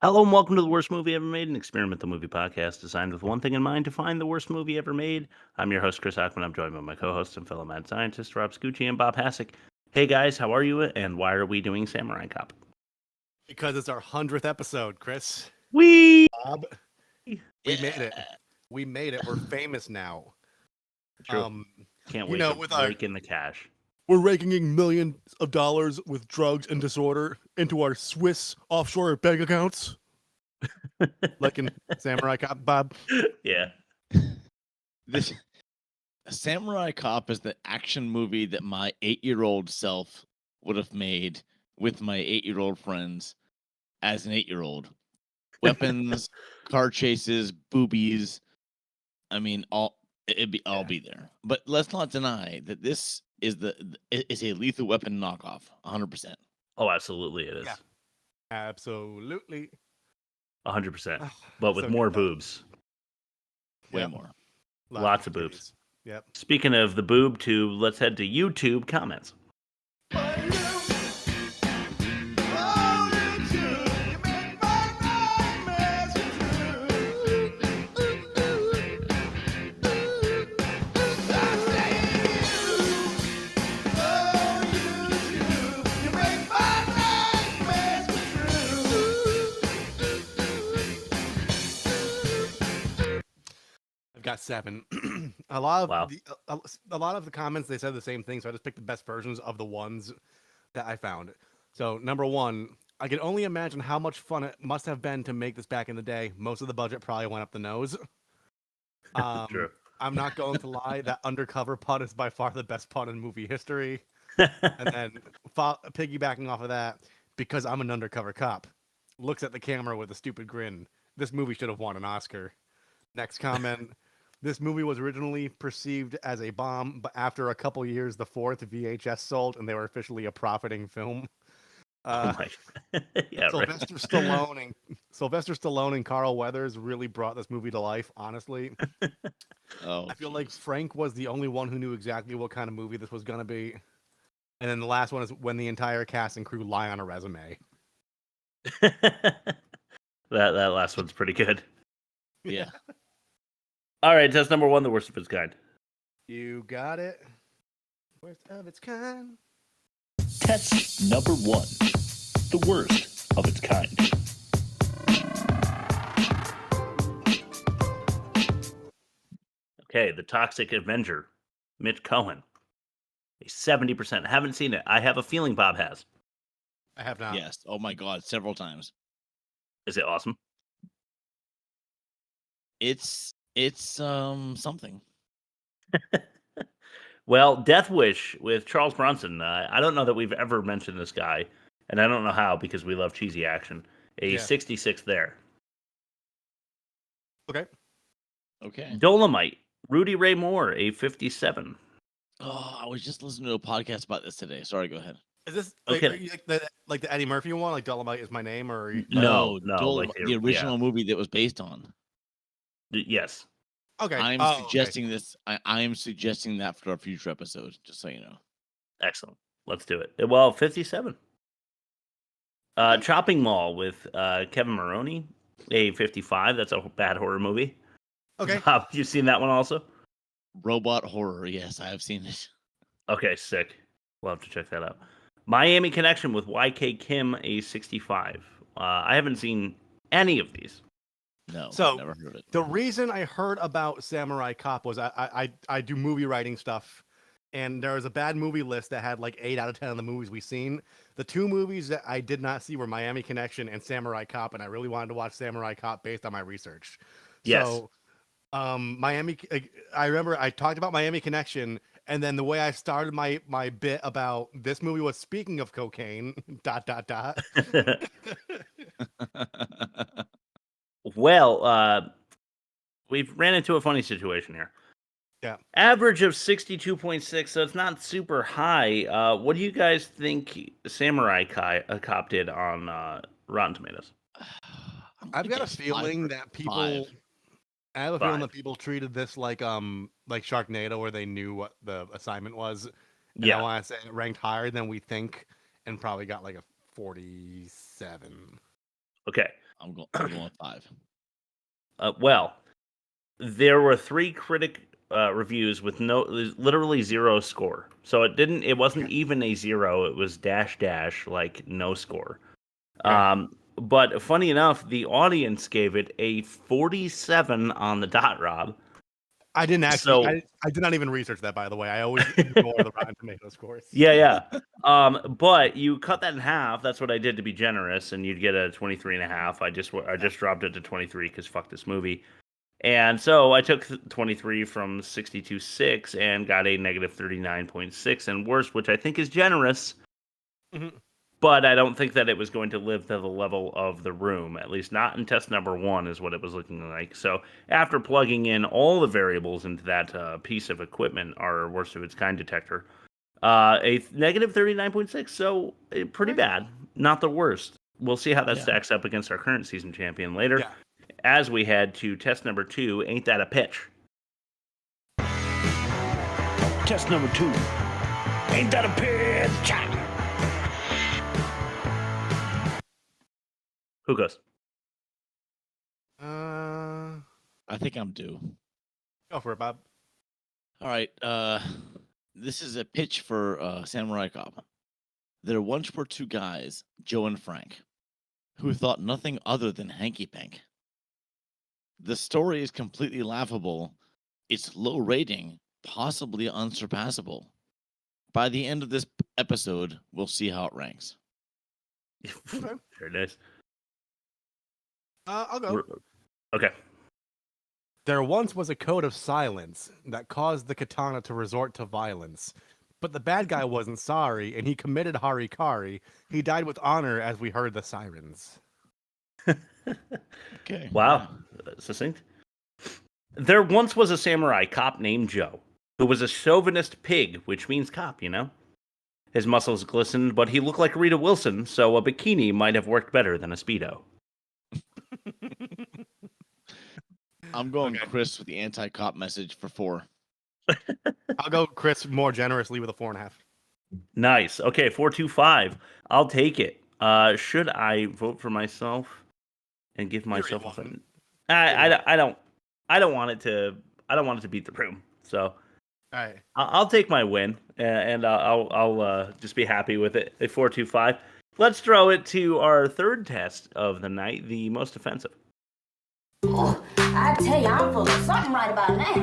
Hello and welcome to the worst movie ever made, an experimental movie podcast designed with one thing in mind: to find the worst movie ever made. I'm your host, Chris Hockman. I'm joined by my co-host and fellow mad scientist, Rob Scucci and Bob Hassick. Hey guys, how are you? And why are we doing Samurai Cop? Because it's our 100th episode, Chris. We Bob, we made it. We made it. We're famous now. True. Can't wait to with rake in the cash. we're raking in millions of dollars with drugs and disorder into our Swiss offshore bank accounts. Like in Samurai Cop, Bob. Yeah. This Samurai Cop is the action movie that my 8-year-old self would have made with my 8-year-old friends as an 8-year-old. Weapons, car chases, boobies. I mean, all be there. But let's not deny that this is a Lethal Weapon knockoff, 100%. Oh, absolutely it is. Yeah. Absolutely. 100%. But with So more good, though. boobs. Way Yep. more. Lots of boobs. Yep. Speaking of the boob tube, let's head to YouTube comments. I've got 7. A lot of Wow. a lot of the comments, they said the same thing, so I just picked the best versions of the ones that I found. So number 1, I can only imagine how much fun it must have been to make this back in the day. Most of the budget probably went up the nose. True. I'm not going to lie, that undercover pun is by far the best pun in movie history. And then piggybacking off of that, because I'm an undercover cop, looks at the camera with a stupid grin. This movie should have won an Oscar. Next comment. This movie was originally perceived as a bomb, but after a couple years, the 4th VHS sold, and they were officially a profiting film. Oh my. Yeah, right. Sylvester Stallone and Carl Weathers really brought this movie to life. Honestly, Oh, I feel like Frank was the only one who knew exactly what kind of movie this was gonna be. And then the last one is when the entire cast and crew lie on a resume. that last one's pretty good. yeah. All right, test number 1, the worst of its kind. You got it. Worst of its kind. Test number 1, the worst of its kind. Okay, The Toxic Avenger, Mitch Cohen. A 70%. Haven't seen it. I have a feeling Bob has. I have not. Yes. Oh my God, several times. Is it awesome? It's something. Well, Death Wish with Charles Bronson. I don't know that we've ever mentioned this guy, and I don't know how because we love cheesy action. A 66 there. Okay. Okay. Dolomite, Rudy Ray Moore, a 57. Oh, I was just listening to a podcast about this today. Sorry, go ahead. Is this Okay. like the Eddie Murphy one, like Dolomite is my name, or No, Like like the original movie that was based on. Yes. okay? I'm Oh, suggesting this. I am suggesting that for a future episode, just so you know. Excellent. Let's do it. Well, 57. Chopping Mall with Kevin Maroney, a 55. That's a bad horror movie. Okay. Bob, you seen that one also? Robot horror. Yes, I have seen it. Okay, sick. We'll have to check that out. Miami Connection with YK Kim, a 65. I haven't seen any of these. No, So, never heard of it. The reason I heard about Samurai Cop was I do movie writing stuff, and there was a bad movie list that had like 8 out of 10 of the movies we've seen. The 2 movies that I did not see were Miami Connection and Samurai Cop, and I really wanted to watch Samurai Cop based on my research. Yes. So, I remember I talked about Miami Connection, and then the way I started my bit about this movie was speaking of cocaine. ... Well, we've ran into a funny situation here. Yeah. Average of 62.6, so it's not super high. What do you guys think Samurai Cop did on Rotten Tomatoes? I've got a feeling that people. I have a feeling that people treated this like Sharknado, where they knew what the assignment was. And I want to say it ranked higher than we think, and probably got like a 47. Okay. I'm going 5. Well, there were 3 critic reviews with literally 0 score. So it wasn't even a 0. It was dash like no score. Okay. But funny enough, the audience gave it a 47 on the dot, Rob. I didn't actually. So I did not even research that, by the way. I always ignore the Rotten Tomato scores. yeah. But you cut that in half. That's what I did to be generous, and you'd get a 23 and a half. I just dropped it to 23 because fuck this movie. And so I took 23 from 62.6 and got a negative 39.6 and worse, which I think is generous. Mhm. But I don't think that it was going to live to the level of The Room, at least not in test number 1 is what it was looking like. So after plugging in all the variables into that piece of equipment, our worst of its kind detector, a negative 39.6, so pretty bad. Not the worst. We'll see how that stacks up against our current season champion later. Yeah. As we head to test number 2, Ain't That a Pitch? Test number 2, Ain't That a Pitch? Who goes? I think I'm due. Go for it, Bob. All right. This is a pitch for Samurai Cop. There once were 2 guys, Joe and Frank, who thought nothing other than hanky pank. The story is completely laughable. It's low rating, possibly unsurpassable. By the end of this episode, we'll see how it ranks. Very nice. I'll go. Okay. There once was a code of silence that caused the katana to resort to violence. But the bad guy wasn't sorry, and he committed harikari. He died with honor as we heard the sirens. Okay. Wow. Succinct. There once was a samurai cop named Joe, who was a chauvinist pig, which means cop, you know? His muscles glistened, but he looked like Rita Wilson, so a bikini might have worked better than a Speedo. I'm going Chris with the anti-cop message for 4. I'll go Chris more generously with a 4.5. Nice. Okay, 425. I'll take it. Should I vote for myself and give myself a fun? I don't want it to beat The Room. So all right. I'll take my win and I'll just be happy with it at 425. Let's throw it to our third test of the night, the most offensive. Oh, I tell you, I'm full of something right about now.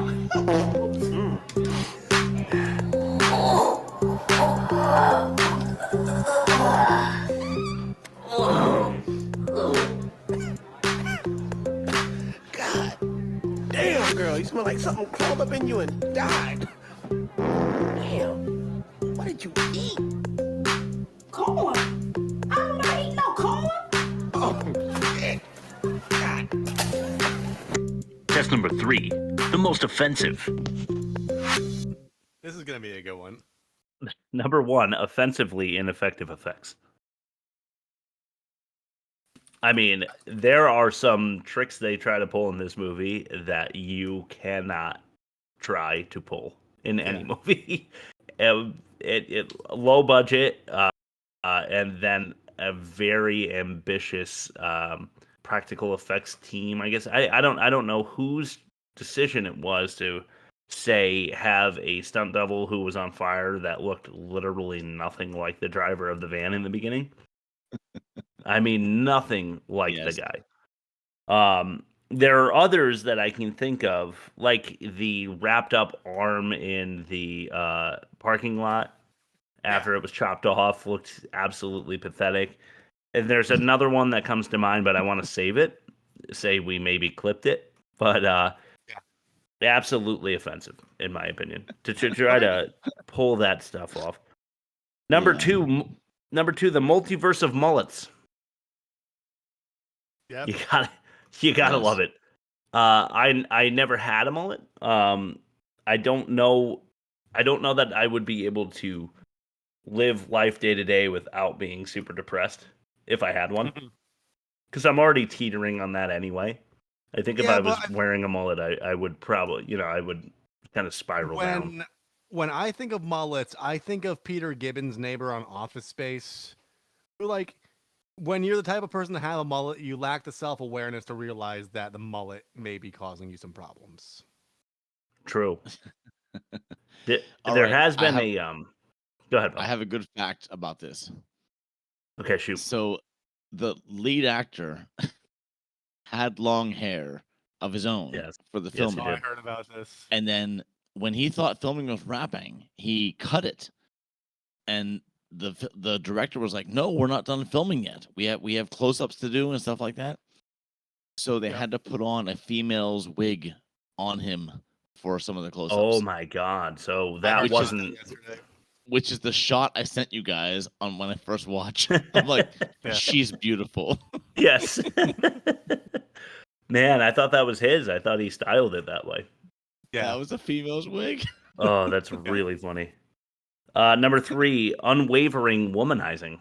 God damn, girl, you smell like something crawled up in you and died. Damn, what did you eat? Corn. I'm not eating no corn. Oh, shit. God. Test number 3, the most offensive. This is going to be a good one. Number 1, offensively ineffective effects. I mean, there are some tricks they try to pull in this movie that you cannot try to pull in any movie. It low budget, and then a very ambitious practical effects team. I guess I don't know whose decision it was to say have a stunt double who was on fire that looked literally nothing like the driver of the van in the beginning. I mean, nothing like the guy. There are others that I can think of, like the wrapped up arm in the parking lot after it was chopped off, looked absolutely pathetic. And there's another one that comes to mind, but I want to save it. Say we maybe clipped it, but absolutely offensive, in my opinion, to try to pull that stuff off. Number two, the multiverse of mullets. Yep. You gotta love it. I never had a mullet. I don't know that I would be able to live life day to day without being super depressed if I had one, because I'm already teetering on that anyway. I think if I was wearing a mullet, I would probably, I would kind of spiral down. When I think of mullets, I think of Peter Gibbons' neighbor on Office Space, who when you're the type of person to have a mullet, you lack the self-awareness to realize that the mullet may be causing you some problems. True. All There right, has I been have, a Go ahead, I Bob. have a good fact about this. Okay, shoot. So the lead actor had long hair of his own Yes. for the Yes, he filming. Oh, I did. heard about this. And then when he thought filming was wrapping, he cut it. And the director was like, "No, we're not done filming yet. We have close-ups to do and stuff like that." So they Yep. had to put on a female's wig on him for some of the close-ups. Oh my God! So I that heard about wasn't. that yesterday. Which is the shot I sent you guys on when I first watched. I'm like, Yeah. she's beautiful. Yes. Man, I thought that was his. I thought he styled it that way. Yeah. That was a female's wig. Oh, that's really funny. Number 3, unwavering womanizing.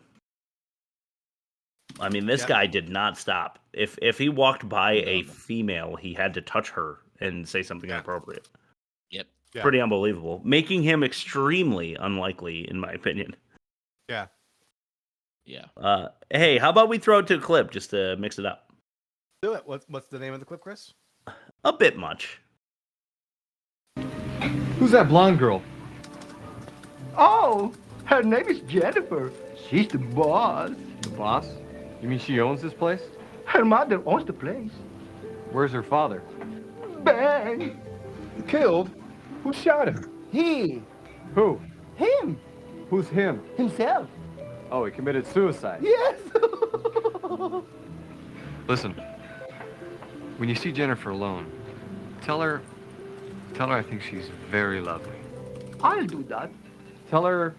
I mean, this Yep. guy did not stop. If he walked by a female, he had to touch her and say something Yeah. inappropriate. Yep. Yeah. Pretty unbelievable, making him extremely unlikely, in my opinion. Yeah. Yeah. Hey, how about we throw it to a clip just to mix it up? Do it. What's the name of the clip, Chris? A bit much. Who's that blonde girl? Oh, her name is Jennifer. She's the boss. The boss? You mean she owns this place? Her mother owns the place. Where's her father? Bang! Killed? Who shot her? He, Who? him, Who's him? himself. Oh, he committed suicide. Yes. Listen, when you see Jennifer alone, tell her I think she's very lovely. I'll do that. Tell her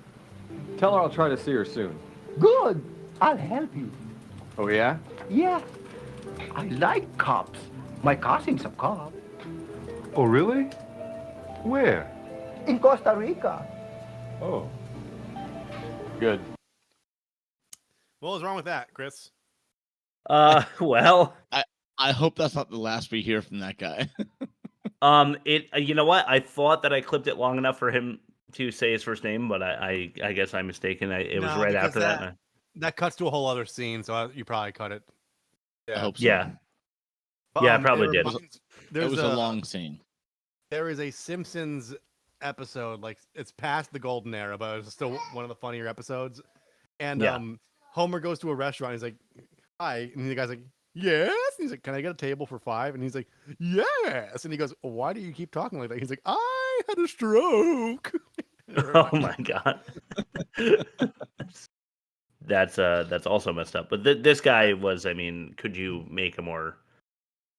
I'll try to see her soon. Good. I'll help you. Oh, yeah? Yeah. I like cops. My cousin's a cop. Oh, really? Where? In Costa Rica. Oh. Good. What was wrong with that, Chris? Well, I hope that's not the last we hear from that guy. you know what? I thought that I clipped it long enough for him to say his first name, but I guess I'm mistaken. It was No, right because after that. That cuts to a whole other scene, so you probably cut it. I hope so. Yeah. But, Yeah, I probably it did. reminds- It There's was a long scene. There is a Simpsons episode, like it's past the golden era, but it's still one of the funnier episodes. And Yeah. Homer goes to a restaurant. He's like, "Hi," and the guy's like, "Yes." And he's like, "Can I get a table for 5?" And he's like, "Yes." And he goes, "Why do you keep talking like that?" He's like, "I had a stroke." Oh my God. That's also messed up. But this guy was, I mean, could you make a more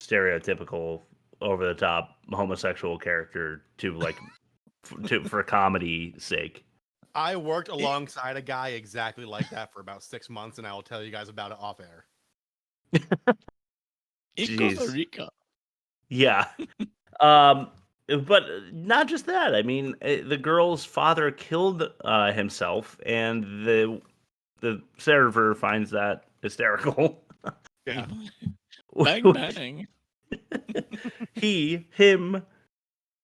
stereotypical, over the top homosexual character to like for comedy sake? I worked alongside a guy exactly like that for about 6 months, and I will tell you guys about it off air. In Costa Jeez. Rica. Yeah. But not just that. I mean, the girl's father killed himself, and the server finds that hysterical. Yeah. Bang bang. Him,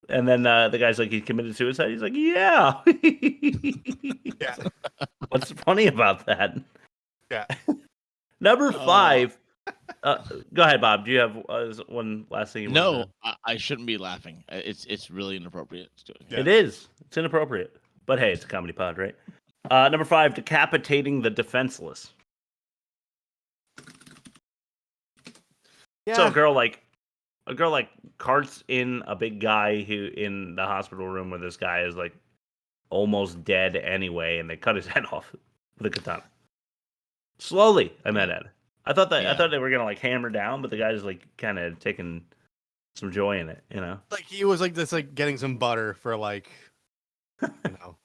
and then the guy's like, he committed suicide. He's like, yeah. Yeah. What's funny about that? Yeah. Number 5. Go ahead, Bob. Do you have one last thing you want No, to... I shouldn't be laughing. It's really inappropriate. Yeah. It is. It's inappropriate. But hey, it's a comedy pod, right? Number 5, decapitating the defenseless. Yeah. So a girl like carts in a big guy who in the hospital room where this guy is like almost dead anyway, and they cut his head off with a katana. Slowly, I meant it. I thought they were gonna like hammer down, but the guy's like kind of taking some joy in it, you know. Like he was like this, like getting some butter for like, you know,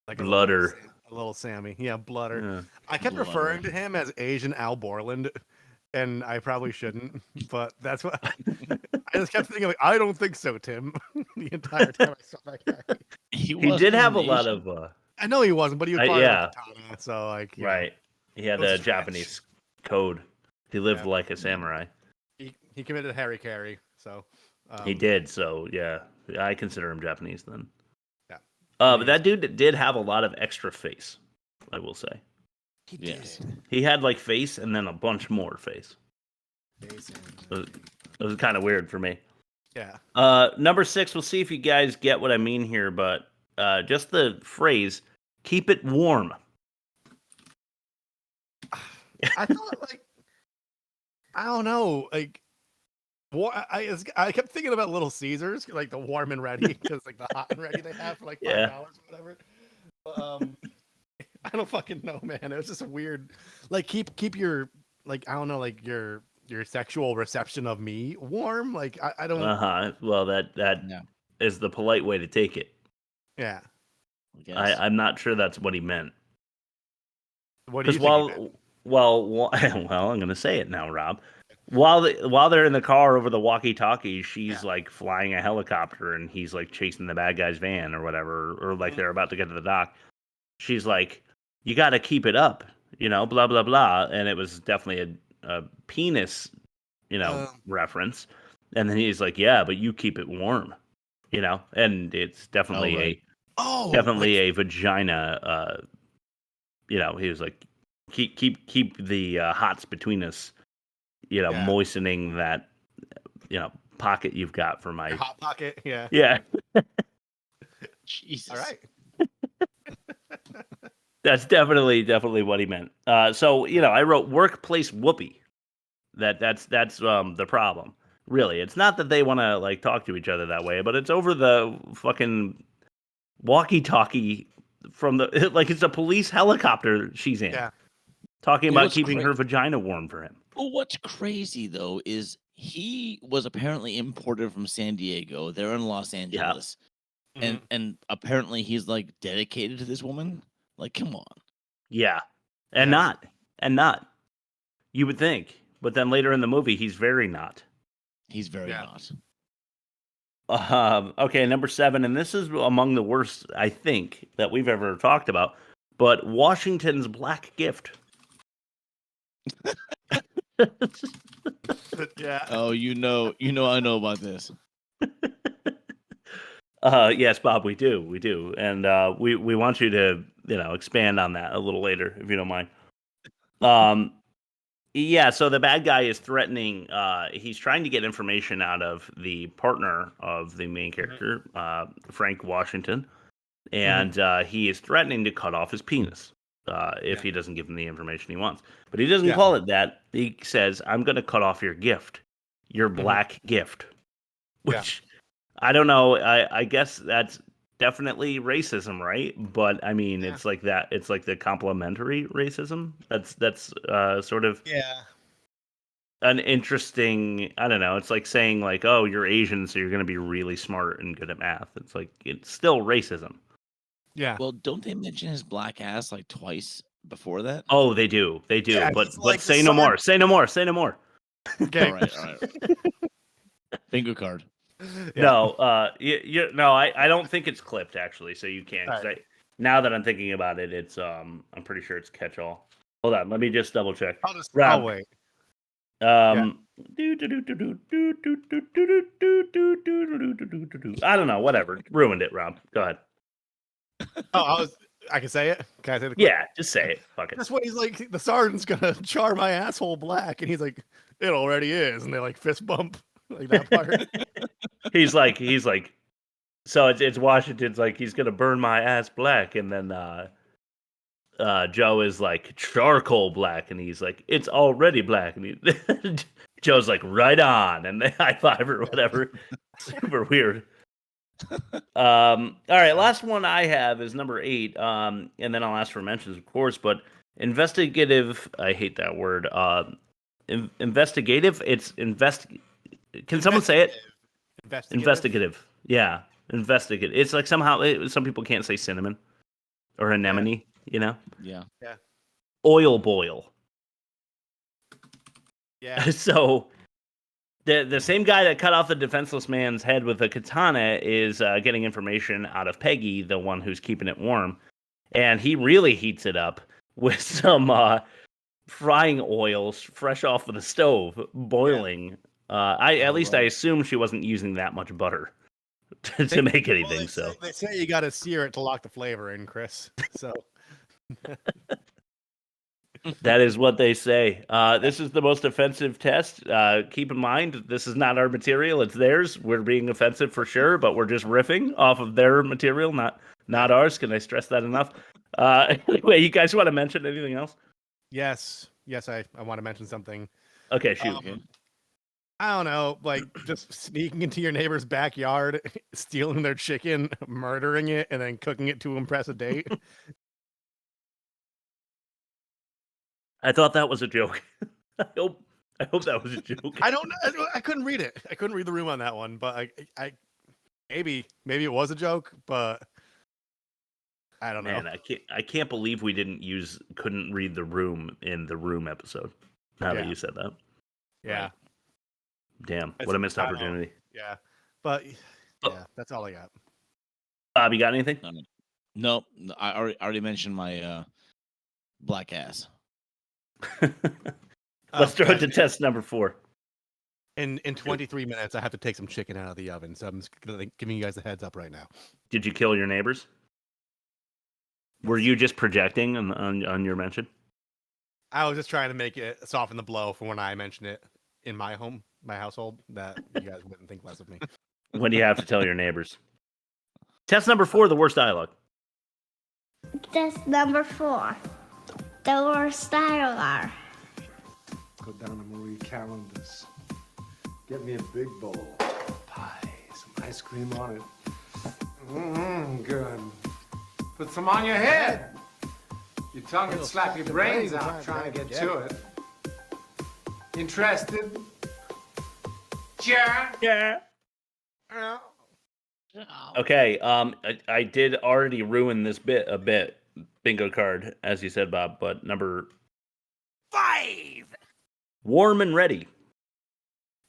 like Bludder. A little Sammy. Yeah, bludder. Yeah. I kept Bludder. referring to him as Asian Al Borland, and I probably shouldn't, but that's what I just kept thinking. Like, I don't think so, Tim. The entire time I saw that guy. He wasn't did have a Asian. lot of I know he wasn't, but he was part yeah. of the katana, so like, yeah. right. He had Those a French. Japanese code. He lived Yeah. like a samurai. He committed Harry Carey, so He did, so yeah. I consider him Japanese then. Yeah. But that dude did have a lot of extra face, I will say. He Yes. did He had like face and then a bunch more face. it. Jason. It was kind of weird for me. Yeah. Number 6, we'll see if you guys get what I mean here, but just the phrase, keep it warm. I thought like I don't know, like I kept thinking about Little Caesars, like the warm and ready, because like the hot and ready they have for like $5 Yeah. or whatever. I don't fucking know, man. It was just a weird, like keep your like I don't know, like your sexual reception of me warm. Like I don't. Well, that Yeah. is the polite way to take it. Yeah. I guess. I'm not sure that's what he meant. What do you Because think? well, I'm going to say it now, Rob. While they're in the car over the walkie-talkie, she's like flying a helicopter, and he's like chasing the bad guy's van or whatever, or like they're about to get to the dock. She's like, "You got to keep it up," blah blah blah, and it was definitely a penis, reference. And then he's like, "Yeah, but you keep it warm," and it's definitely right. a vagina. He was like, keep the hots between us, moistening that, pocket you've got for my Hot pocket. Yeah. Yeah. Jesus. All right. That's definitely what he meant. So I wrote workplace whoopee. That's the problem. Really, it's not that they want to like talk to each other that way, but it's over the fucking walkie-talkie from the like it's a police helicopter she's in. Yeah. Talking Well, about it's keeping great. her vagina warm for him. Well, what's crazy though is he was apparently imported from San Diego. They're in Los Angeles, and apparently he's like dedicated to this woman. Like, come on. Yeah, and not. You would think, but then later in the movie, he's very not. He's very not. Okay, number 7, and this is among the worst, I think, that we've ever talked about. But Washington's black gift. Yeah. Oh, I know about this. Yes, Bob, we do, and we want you to expand on that a little later if you don't mind. Yeah, so the bad guy is threatening. He's trying to get information out of the partner of the main character, Frank Washington, and he is threatening to cut off his penis if he doesn't give him the information he wants. But he doesn't call it that. He says, "I'm going to cut off your gift, your black gift," which I don't know. I guess that's definitely racism, right? But I mean, it's like that. It's like the complementary racism. That's sort of an interesting. I don't know. It's like saying like, "Oh, you're Asian, so you're going to be really smart and good at math." It's like it's still racism. Yeah. Well, don't they mention his black ass like twice before that? Oh, they do. Yeah, but it's like say the no sun- more. Say no more. Say no more. Okay. All right. Bingo card. No, no, I don't think it's clipped actually, so you can't. 'Cause now that I'm thinking about it, it's I'm pretty sure it's catch all. Hold on, let me just double check. I'll wait. I don't know. Whatever. Ruined it, Rob. Go ahead. I can say it. Can I say the Yeah, just say it. Fuck it. That's what he's like. The sergeant's gonna char my asshole black, and he's like, "It already is," and they like fist bump like that part. he's like, so it's Washington's like he's gonna burn my ass black, and then Joe is like charcoal black, and he's like it's already black, and Joe's like right on, and they high five or whatever. Super weird. All right, last one I have is number 8, and then I'll ask for mentions, of course. But investigative, I hate that word. Investigative. It's Can someone say it? Investigative. Yeah, investigative. It's like somehow some people can't say cinnamon or anemone. Yeah. Yeah. Oil boil. Yeah. So the same guy that cut off the defenseless man's head with a katana is getting information out of Peggy, the one who's keeping it warm, and he really heats it up with some frying oils fresh off of the stove, boiling. I assume she wasn't using that much butter to make anything. They say you got to sear it to lock the flavor in, Chris. So That is what they say. This is the most offensive test. Keep in mind, this is not our material; it's theirs. We're being offensive for sure, but we're just riffing off of their material, not ours. Can I stress that enough? Anyway, you guys want to mention anything else? Yes, I want to mention something. Okay, shoot. I don't know, like just sneaking into your neighbor's backyard, stealing their chicken, murdering it, and then cooking it to impress a date. I thought that was a joke. I hope that was a joke. I don't know. I couldn't read it. I couldn't read the room on that one, but I maybe it was a joke, but I don't know. Man, I can't believe we couldn't read the room in the room episode. Now that you said that. Yeah. Right. Damn, what a missed opportunity. Yeah. But yeah, that's all I got. Bob, you got anything? No, I already mentioned my black ass. Let's throw it to test number 4. In 23 minutes, I have to take some chicken out of the oven, so I'm just giving you guys a heads up right now. Did you kill your neighbors? Were you just projecting on your mention? I was just trying to make it soften the blow for when I mention it in my household, that you guys wouldn't think less of me. When do you have to tell your neighbors? Test number 4, the worst dialogue. Test number 4, the worst dialogue. Go down to Marie Callender's. Get me a big bowl of pie, some ice cream on it. Good. Put some on your head. Your tongue will slap your brains out trying to get to it. Interested? Yeah. Okay, I did already ruin this bit a bit. Bingo card, as you said, Bob, but number 5. Warm and ready.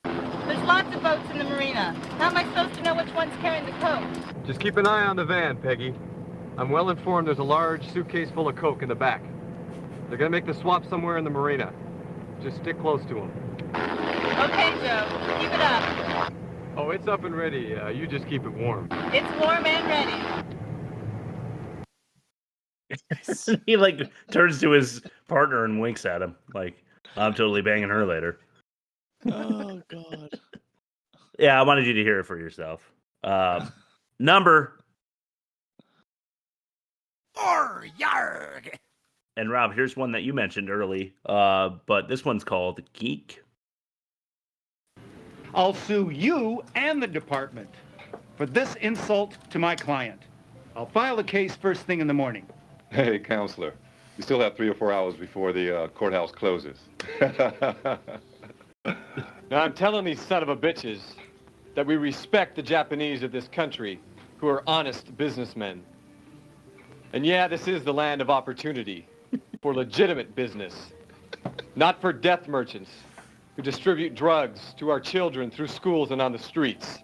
There's lots of boats in the marina. How am I supposed to know which one's carrying the coke? Just keep an eye on the van, Peggy. I'm well informed there's a large suitcase full of coke in the back. They're gonna make the swap somewhere in the marina. Just stick close to them. Okay, Joe. Keep it up. Oh, it's up and ready. You just keep it warm. It's warm and ready. He like turns to his partner and winks at him like, I'm totally banging her later. Oh God. Yeah, I wanted you to hear it for yourself. Number 4, yarg. And Rob, here's one that you mentioned early, but this one's called Geek. I'll sue you and the department for this insult to my client. I'll file a case first thing in the morning. Hey, counselor, you still have 3 or 4 hours before the courthouse closes. Now, I'm telling these son of a bitches that we respect the Japanese of this country who are honest businessmen. And yeah, this is the land of opportunity for legitimate business, not for death merchants who distribute drugs to our children through schools and on the streets.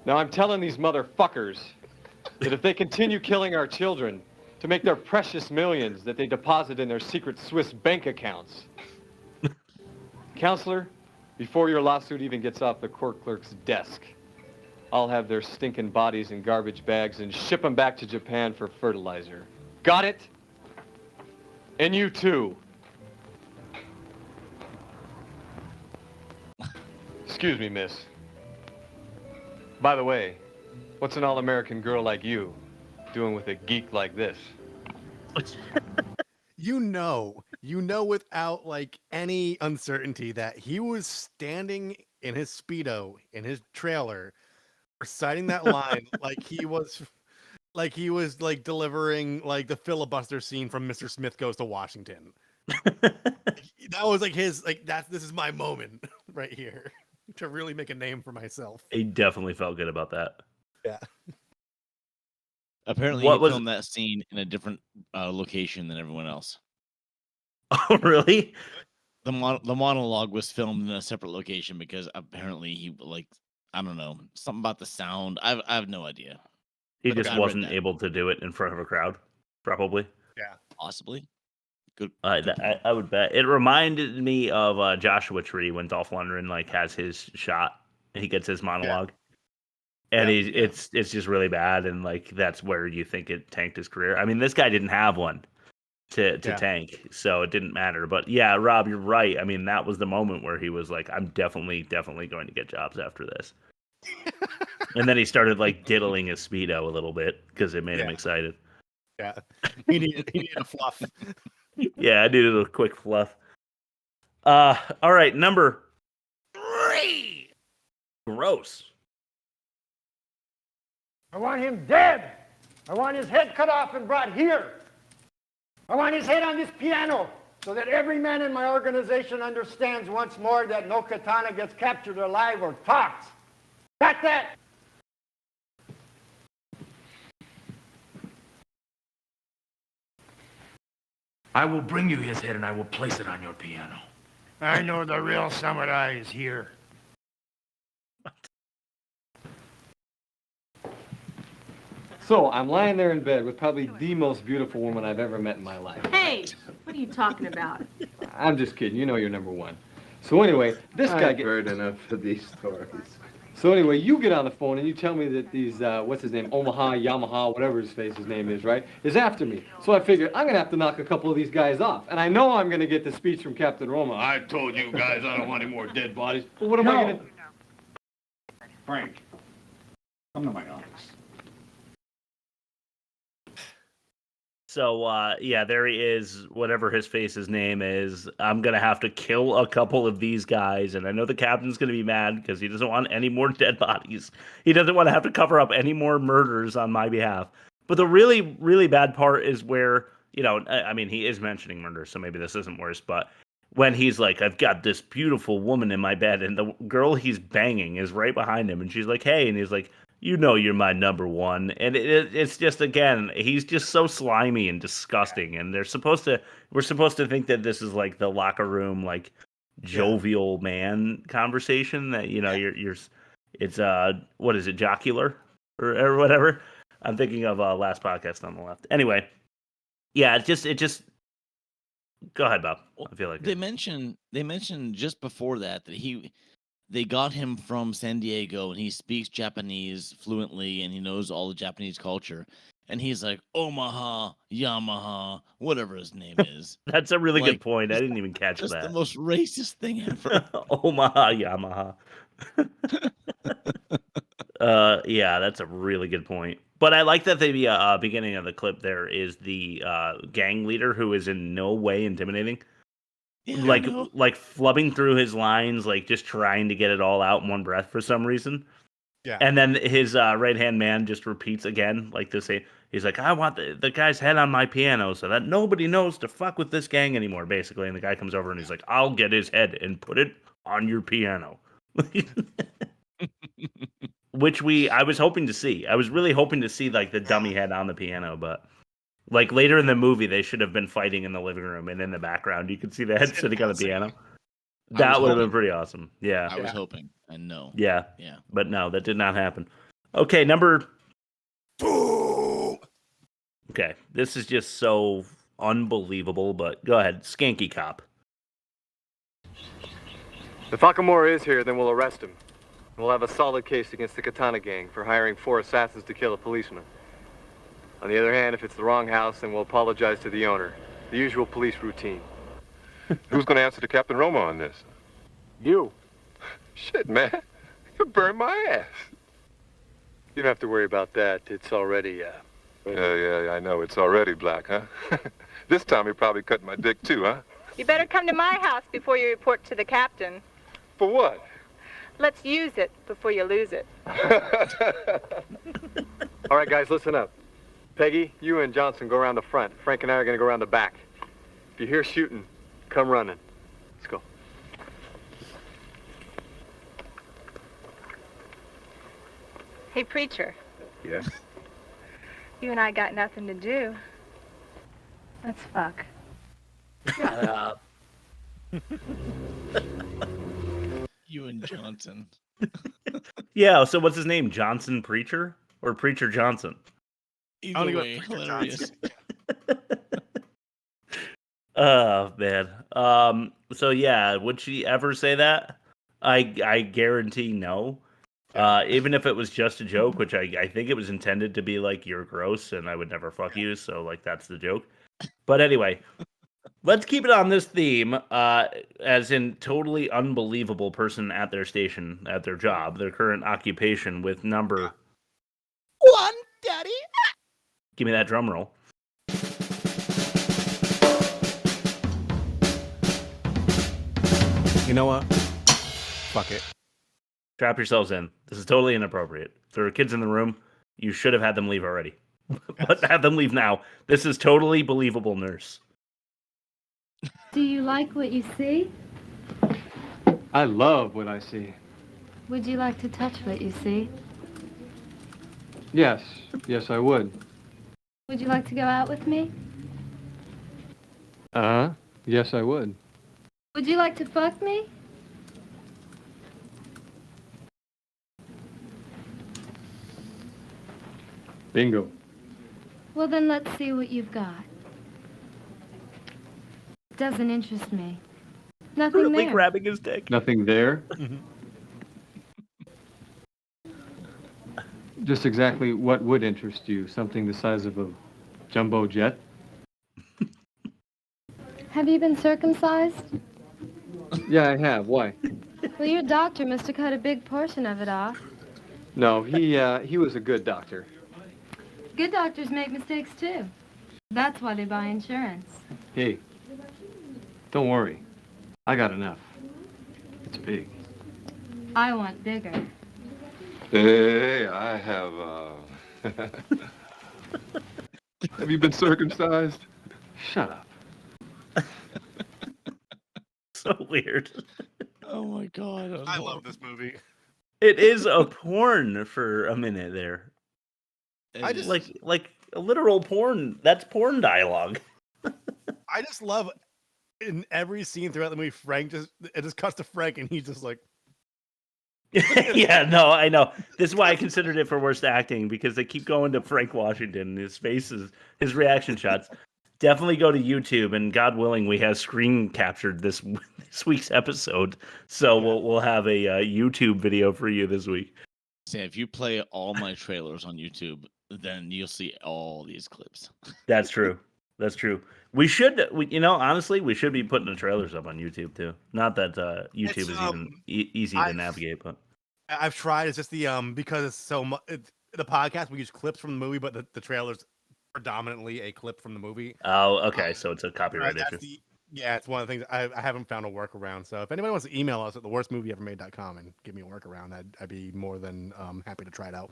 Now, I'm telling these motherfuckers that if they continue killing our children to make their precious millions that they deposit in their secret Swiss bank accounts, Counselor, before your lawsuit even gets off the court clerk's desk, I'll have their stinking bodies in garbage bags and ship them back to Japan for fertilizer. Got it? And you too. Excuse me, miss. By the way, what's an all-American girl like you doing with a geek like this? You know without like any uncertainty that he was standing in his Speedo in his trailer reciting that line like he was like delivering like the filibuster scene from Mr. Smith Goes to Washington. That was like his like this is my moment right here to really make a name for myself. He definitely felt good about that. Yeah. Apparently, he filmed that scene in a different location than everyone else. Oh, really? The monologue was filmed in a separate location because apparently he I don't know, something about the sound. I have no idea. He just wasn't able to do it in front of a crowd, probably. Yeah, possibly. Good. I would bet it reminded me of Joshua Tree when Dolph Lundgren has his shot. He gets his monologue. And it's just really bad, and that's where you think it tanked his career. I mean, this guy didn't have one. to tank, so it didn't matter. But yeah, Rob, you're right. I mean, that was the moment where he was like, I'm definitely going to get jobs after this. And then he started like diddling his Speedo a little bit because it made him excited. Yeah, he needed a fluff. Yeah, I needed a quick fluff. All right, number 3. Gross. I want him dead. I want his head cut off and brought here. I want his head on this piano so that every man in my organization understands once more that no katana gets captured alive or talks. Got that? I will bring you his head and I will place it on your piano. I know the real samurai is here. So, I'm lying there in bed with probably the most beautiful woman I've ever met in my life. Hey, what are you talking about? I'm just kidding. You know you're number one. So anyway, this guy I've heard enough of these stories. So anyway, you get on the phone and you tell me that these, what's his name, Omaha, Yamaha, whatever his name is, right, is after me. So I figured I'm going to have to knock a couple of these guys off. And I know I'm going to get the speech from Captain Roma. I told you guys I don't want any more dead bodies. But what am I going to... Frank, come to my office. So, yeah, there he is, whatever his face's name is. I'm going to have to kill a couple of these guys, and I know the captain's going to be mad because he doesn't want any more dead bodies. He doesn't want to have to cover up any more murders on my behalf. But the really, really bad part is where, you know, I mean, he is mentioning murder, so maybe this isn't worse, but when he's like, I've got this beautiful woman in my bed, and the girl he's banging is right behind him, and she's like, hey, and he's like, you know you're my number one. And it's just, again, he's just so slimy and disgusting. And we're supposed to think that this is like the locker room, like jovial man conversation that, you know, it's what is it, jocular or whatever. I'm thinking of Last Podcast on the Left. Anyway, yeah, it just go ahead, Bob. I feel like they mentioned just before that they got him from San Diego and he speaks Japanese fluently and he knows all the Japanese culture. And he's like, Omaha, Yamaha, whatever his name is. That's a really good point. I didn't even catch that. That's the most racist thing ever. Omaha, Yamaha. Yeah, that's a really good point. But I like that the beginning of the clip there is the gang leader who is in no way intimidating. Yeah, like flubbing through his lines, like just trying to get it all out in one breath for some reason. Yeah. And then his right-hand man just repeats again, like this. He's like, I want the guy's head on my piano so that nobody knows to fuck with this gang anymore, basically. And the guy comes over and he's like, I'll get his head and put it on your piano. Which I was hoping to see. I was really hoping to see like the dummy head on the piano, but like later in the movie, they should have been fighting in the living room, and in the background, you could see the head sitting on the piano. That would have been pretty awesome. Yeah. I was hoping, and no. Yeah. Yeah. But no, that did not happen. Okay, number 2. Okay, this is just so unbelievable, but go ahead. Skanky Cop. If Akamura is here, then we'll arrest him. We'll have a solid case against the Katana gang for hiring 4 assassins to kill a policeman. On the other hand, if it's the wrong house, then we'll apologize to the owner. The usual police routine. Who's going to answer to Captain Roma on this? You. Shit, man. You burned my ass. You don't have to worry about that. It's already, Yeah, I know. It's already black, huh? This time he probably cut my dick, too, huh? You better come to my house before you report to the captain. For what? Let's use it before you lose it. All right, guys, listen up. Peggy, you and Johnson go around the front. Frank and I are going to go around the back. If you hear shooting, come running. Let's go. Hey, preacher. Yes? You and I got nothing to do. Let's fuck. Shut up. You and Johnson. Yeah, so what's his name? Johnson Preacher? Or Preacher Johnson? Either way, hilarious. Oh, man. So, yeah, would she ever say that? I guarantee no. Even if it was just a joke, which I think it was intended to be like, you're gross and I would never fuck you, so, like, that's the joke. But anyway, let's keep it on this theme, as in totally unbelievable person at their station, at their job, their current occupation with number 1, Daddy. Give me that drum roll. You know what? Fuck it. Strap yourselves in. This is totally inappropriate. If there were kids in the room, you should have had them leave already. But have them leave now. This is totally believable, nurse. Do you like what you see? I love what I see. Would you like to touch what you see? Yes, yes, I would. Would you like to go out with me? Yes, I would. Would you like to fuck me? Bingo. Well, then let's see what you've got. Doesn't interest me. Nothing Really there. grabbing his dick. Nothing there? Just exactly what would interest you? Something the size of a jumbo jet? Have you been circumcised? Yeah, I have. Why? Well, your doctor must have cut a big portion of it off. No, he was a good doctor. Good doctors make mistakes, too. That's why they buy insurance. Hey, don't worry. I got enough. It's big. I want bigger. Hey, I have, Have you been circumcised? Shut up. So weird. Oh my god. I love this movie. It is a porn for a minute there. I just like a literal porn. That's porn dialogue. I just love in every scene throughout the movie. It just cuts to Frank and he's just like, Yeah, no, I know. This is why I considered it for worst acting, because they keep going to Frank Washington. His faces, his reaction shots. Definitely go to YouTube, and God willing, we have screen captured this week's episode, so we'll have a YouTube video for you this week. Say, if you play all my trailers on YouTube, then you'll see all these clips. That's true. That's true. We should, honestly, we should be putting the trailers up on YouTube too. Not that YouTube is even easy to navigate, but I've tried. It's just the because it's so much. The podcast we use clips from the movie, but the trailers predominantly a clip from the movie. Oh, okay. So it's a copyright issue. Yeah, it's one of the things I haven't found a workaround. So if anybody wants to email us at theworstmovieevermade.com and give me a workaround, I'd be more than happy to try it out.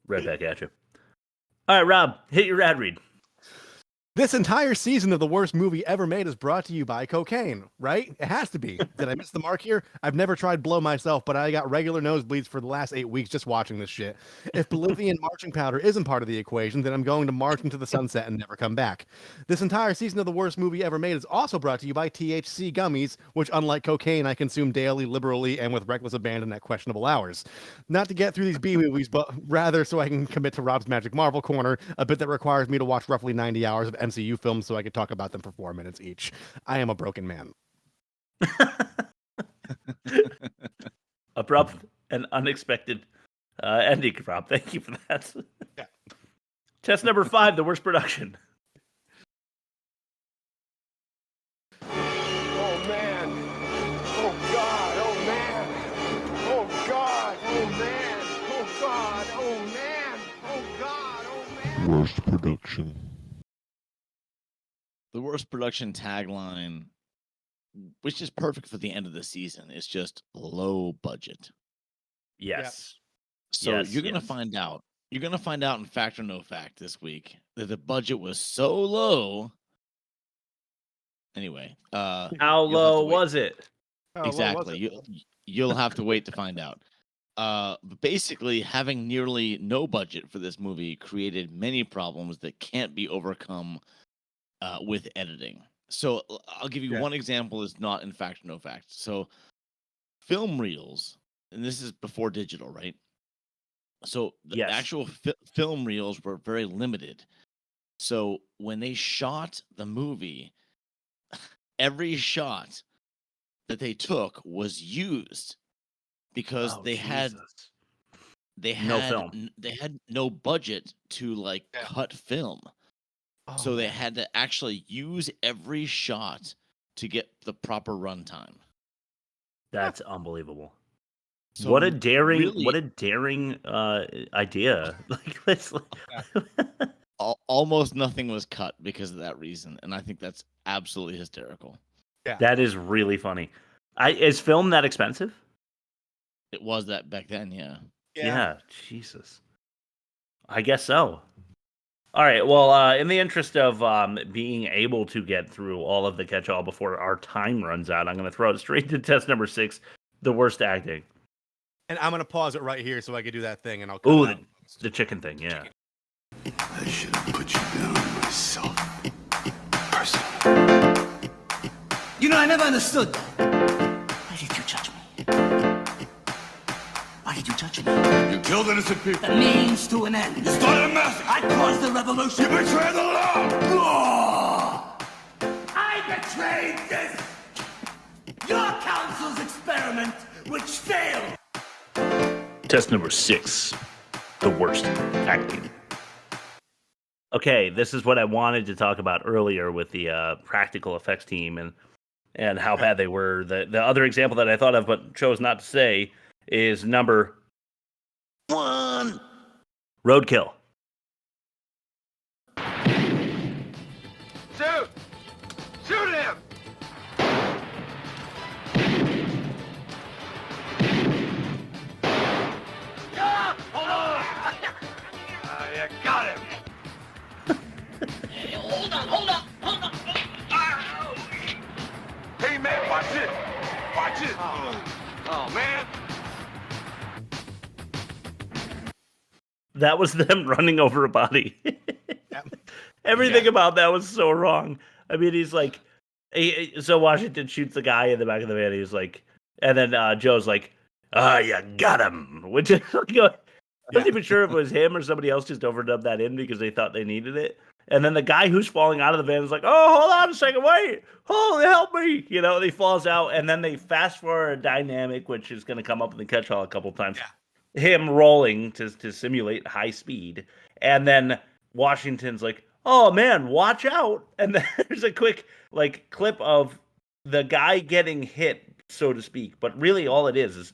Right back at you. All right, Rob, hit your ad read. This entire season of the worst movie ever made is brought to you by cocaine, right? It has to be. Did I miss the mark here? I've never tried blow myself, but I got regular nosebleeds for the last 8 weeks just watching this shit. If Bolivian marching powder isn't part of the equation, then I'm going to march into the sunset and never come back. This entire season of the worst movie ever made is also brought to you by THC gummies, which, unlike cocaine, I consume daily, liberally, and with reckless abandon at questionable hours. Not to get through these B movies, but rather so I can commit to Rob's Magic Marvel Corner, a bit that requires me to watch roughly 90 hours of MCU films so I could talk about them for 4 minutes each. I am a broken man. Abrupt and unexpected ending, Rob. Thank you for that. Yeah. Test number 5, the worst production. Oh man. Oh God. Oh man. Oh God. Oh man. Oh God. Oh man. Oh God. Oh man. Worst production. The worst production tagline, which is perfect for the end of the season, is just low budget. Yes. So you're gonna find out. You're gonna find out in Fact or No Fact this week that the budget was so low. Anyway, how low was it? Exactly. You'll have to wait to find out. But basically, having nearly no budget for this movie created many problems that can't be overcome with editing. So I'll give you one example that's not in Fact or No Fact. So film reels, and this is before digital, right? So the actual film reels were very limited. So when they shot the movie, every shot that they took was used because they had they had No film. they had no budget to like cut film. So they had to actually use every shot to get the proper runtime. That's unbelievable. So what a daring really- idea. Like, let's Almost nothing was cut because of that reason, and I think that's absolutely hysterical. Yeah. That is really funny. Is film that expensive? It was that back then, yeah. Yeah, Jesus. I guess so. All right. Well, in the interest of being able to get through all of the catch-all before our time runs out, I'm going to throw it straight to test number 6, the worst acting. And I'm gonna pause it right here so I can do that thing, and I'll cut Ooh, it out. the chicken thing, yeah. I should have put you down myself. Personally. You know, I never understood that. Why did you judge me? Why did you judge me? You killed innocent people. The means to an end. You started a massacre. I caused the revolution. You betrayed the law. I betrayed this. Your council's experiment, which failed. Test number 6, the worst acting. Okay, this is what I wanted to talk about earlier with the practical effects team and how bad they were. The other example that I thought of but chose not to say is number 1, Roadkill. Shoot! Shoot him! Ah! Hold on! You got him! Hey, hold on. Hey, man, watch it! Watch it! Oh, man! That was them running over a body. Everything about that was so wrong. I mean, he's like, so Washington shoots the guy in the back of the van. He's like, and then Joe's like, you got him. Which is like, I wasn't even sure if it was him or somebody else just overdubbed that in because they thought they needed it. And then the guy who's falling out of the van is like, oh, hold on a second, wait, help me. You know, he falls out, and then they fast forward a dynamic, which is going to come up in the catch-all a couple times. Yeah. Him rolling to simulate high speed. And then Washington's like, oh, man, watch out. And then there's a quick like clip of the guy getting hit, so to speak. But really all it is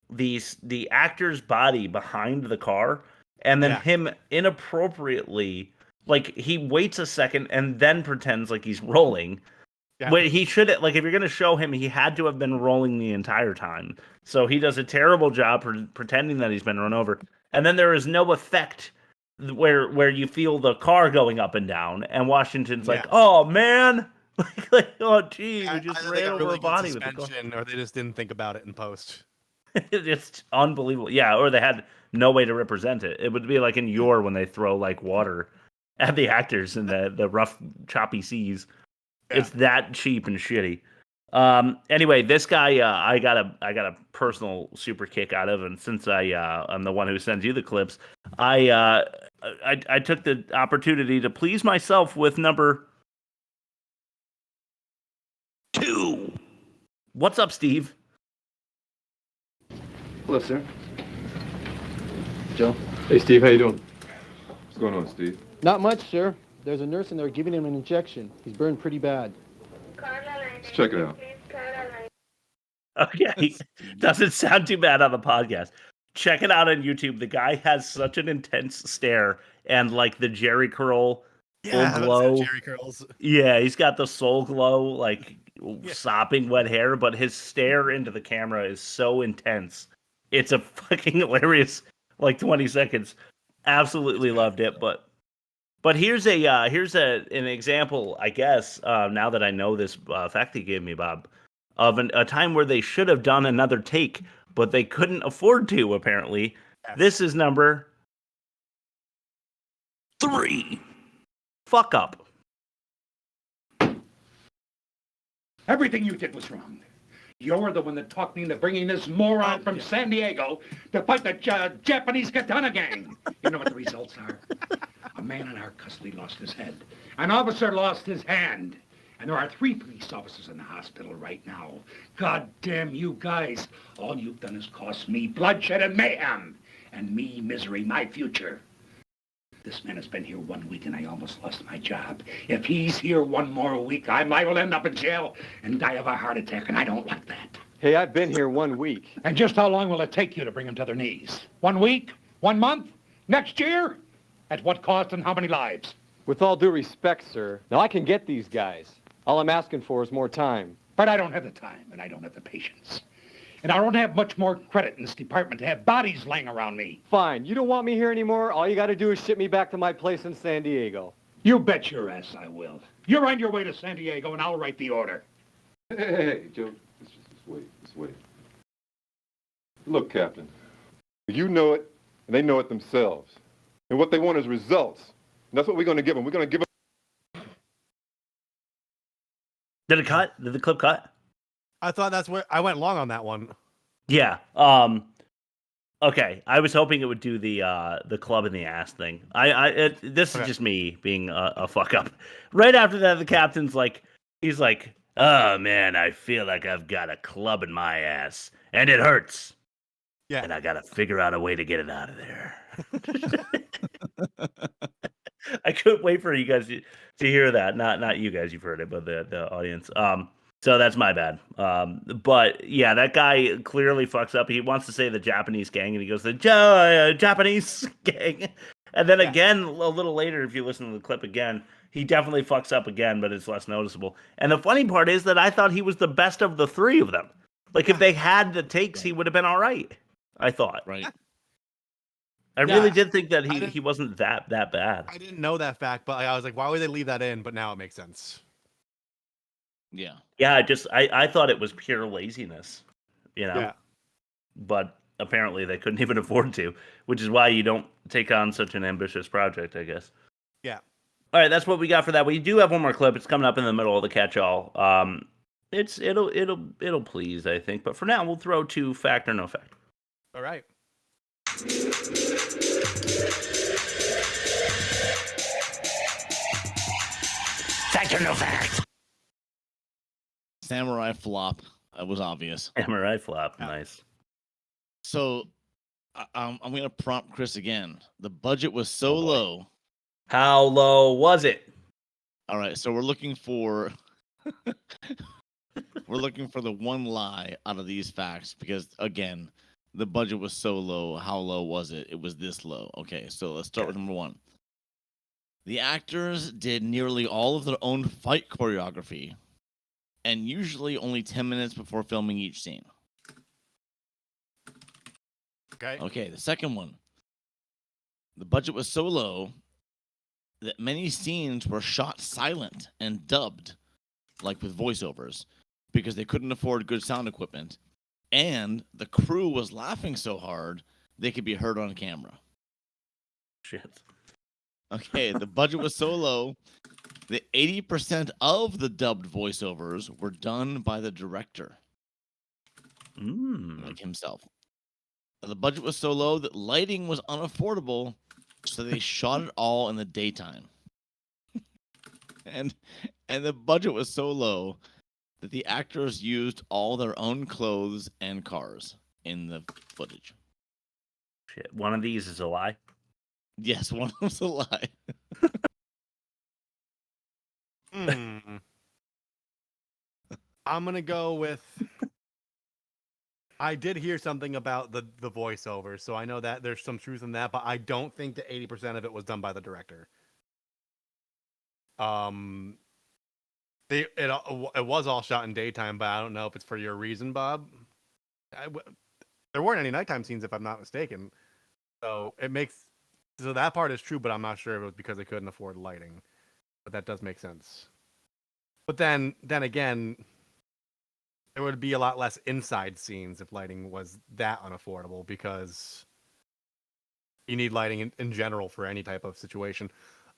the actor's body behind the car, and then him inappropriately, like, he waits a second and then pretends like he's rolling. Yeah. But he should, like, if you're going to show him, he had to have been rolling the entire time. So he does a terrible job pretending that he's been run over. And then there is no effect where you feel the car going up and down. And Washington's like, oh, man. like, oh, gee, we just ran over a body with the car. Or they just didn't think about it in post. It's unbelievable. Yeah, or they had no way to represent it. It would be like in Yor when they throw, like, water at the actors in the rough, choppy seas. Yeah. It's that cheap and shitty. Anyway, this guy I got a personal super kick out of, and since I'm the one who sends you the clips, I took the opportunity to please myself with number 2. What's up, Steve? Hello, sir. Joe. Hey, Steve. How you doing? What's going on, Steve? Not much, sir. There's a nurse in there giving him an injection. He's burned pretty bad. Let's check it out. Okay. Doesn't sound too bad on the podcast. Check it out on YouTube. The guy has such an intense stare and, like, the Jerry curl full glow. Jerry curls. Yeah, he's got the soul glow, like, sopping wet hair, but his stare into the camera is so intense. It's a fucking hilarious, like, 20 seconds. Absolutely loved it, But here's an example, I guess, now that I know this fact you gave me, Bob, of a time where they should have done another take, but they couldn't afford to, apparently. Yes. This is number 3. Fuck up. Everything you did was wrong. You're the one that talked me into bringing this moron from San Diego to fight the Japanese katana gang. You know what the results are? A man in our custody lost his head. An officer lost his hand. And there are 3 police officers in the hospital right now. God damn you guys. All you've done is cost me bloodshed and mayhem. And me, misery, my future. This man has been here 1 week and I almost lost my job. If he's here one more week, I might will end up in jail and die of a heart attack, and I don't like that. Hey, I've been here 1 week. And just how long will it take you to bring them to their knees? 1 week? 1 month? Next year? At what cost and how many lives? With all due respect, sir, now I can get these guys. All I'm asking for is more time. But I don't have the time, and I don't have the patience. And I don't have much more credit in this department to have bodies laying around me. Fine, you don't want me here anymore? All you gotta do is ship me back to my place in San Diego. You bet your ass I will. You're on your way to San Diego, and I'll write the order. Hey, Joe, let's just wait. Look, Captain, you know it, and they know it themselves. And what they want is results. And that's what we're going to give them. We're going to give them. Did it cut? Did the clip cut? I thought that's where I went long on that one. Yeah. Okay. I was hoping it would do the club in the ass thing. This is just me being a fuck up. Right after that, the captain's like, he's like, "Oh man, I feel like I've got a club in my ass, and it hurts. Yeah. And I gotta figure out a way to get it out of there." I couldn't wait for you guys to hear that. Not you guys, you've heard it, but the audience. So that's my bad. But yeah, that guy clearly fucks up. He wants to say the Japanese gang, and he goes the Japanese gang. And then again, a little later, if you listen to the clip again, he definitely fucks up again, but it's less noticeable. And the funny part is that I thought he was the best of the three of them. Like if they had the takes, he would have been all right. I thought. Right. I really did think that he wasn't that bad. I didn't know that fact, but I was like, why would they leave that in? But now it makes sense. Yeah. Yeah, I thought it was pure laziness, you know. Yeah. But apparently they couldn't even afford to, which is why you don't take on such an ambitious project, I guess. Yeah. All right, that's what we got for that. We do have one more clip. It's coming up in the middle of the catch-all. It'll please, I think. But for now, we'll throw to fact or no fact. All right. Fact or no fact? Samurai flop. That was obvious. Samurai flop. Nice. So I'm going to prompt Chris again. The budget was so low. How low was it? All right. So we're looking for the one lie out of these facts because, again, the budget was so low. How low was it? It was this low. Okay. So let's start with number one. The actors did nearly all of their own fight choreography and usually only 10 minutes before filming each scene. Okay, the second one. The budget was so low that many scenes were shot silent and dubbed, like with voiceovers, because they couldn't afford good sound equipment, and the crew was laughing so hard they could be heard on camera. Shit. Okay, the budget was so low that 80% of the dubbed voiceovers were done by the director. Like himself. The budget was so low that lighting was unaffordable, so they shot it all in the daytime. and the budget was so low that the actors used all their own clothes and cars in the footage. Shit. One of these is a lie? Yes, one of them's a lie. I'm going to go with... I did hear something about the voiceover, so I know that there's some truth in that, but I don't think that 80% of it was done by the director. It was all shot in daytime, but I don't know if it's for your reason, Bob. There weren't any nighttime scenes, if I'm not mistaken. So that part is true, but I'm not sure if it was because they couldn't afford lighting. But that does make sense. But then again, there would be a lot less inside scenes if lighting was that unaffordable, because you need lighting in general for any type of situation.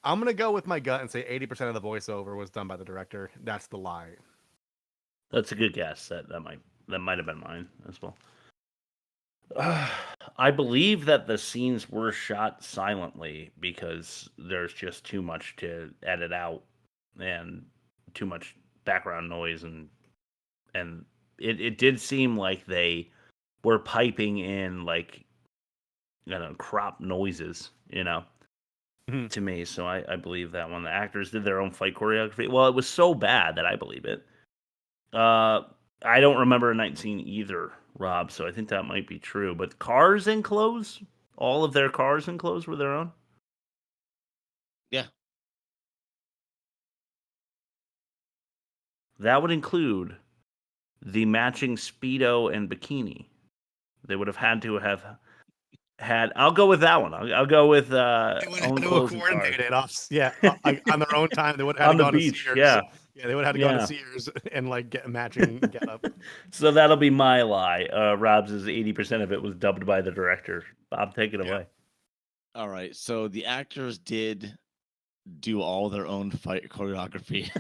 I'm going to go with my gut and say 80% of the voiceover was done by the director. That's the lie. That's a good guess. That might have been mine as well. I believe that the scenes were shot silently because there's just too much to edit out and too much background noise, and it did seem like they were piping in like crop noises, to me. So I believe that one. The actors did their own fight choreography. Well, it was so bad that I believe it. I don't remember a night scene either, Rob, so I think that might be true. But cars and clothes? All of their cars and clothes were their own? Yeah. That would include the matching Speedo and bikini. They would have had to have had... I'll go with that one. I'll go with own clothes and cars. Coordinated on their own time. They would have On had to the go beach, to Sears. yeah. Yeah, they would have had to go to Sears and get matching get up. So that'll be my lie. Rob's is 80% of it was dubbed by the director. Bob, take it away. All right. So the actors did do all their own fight choreography.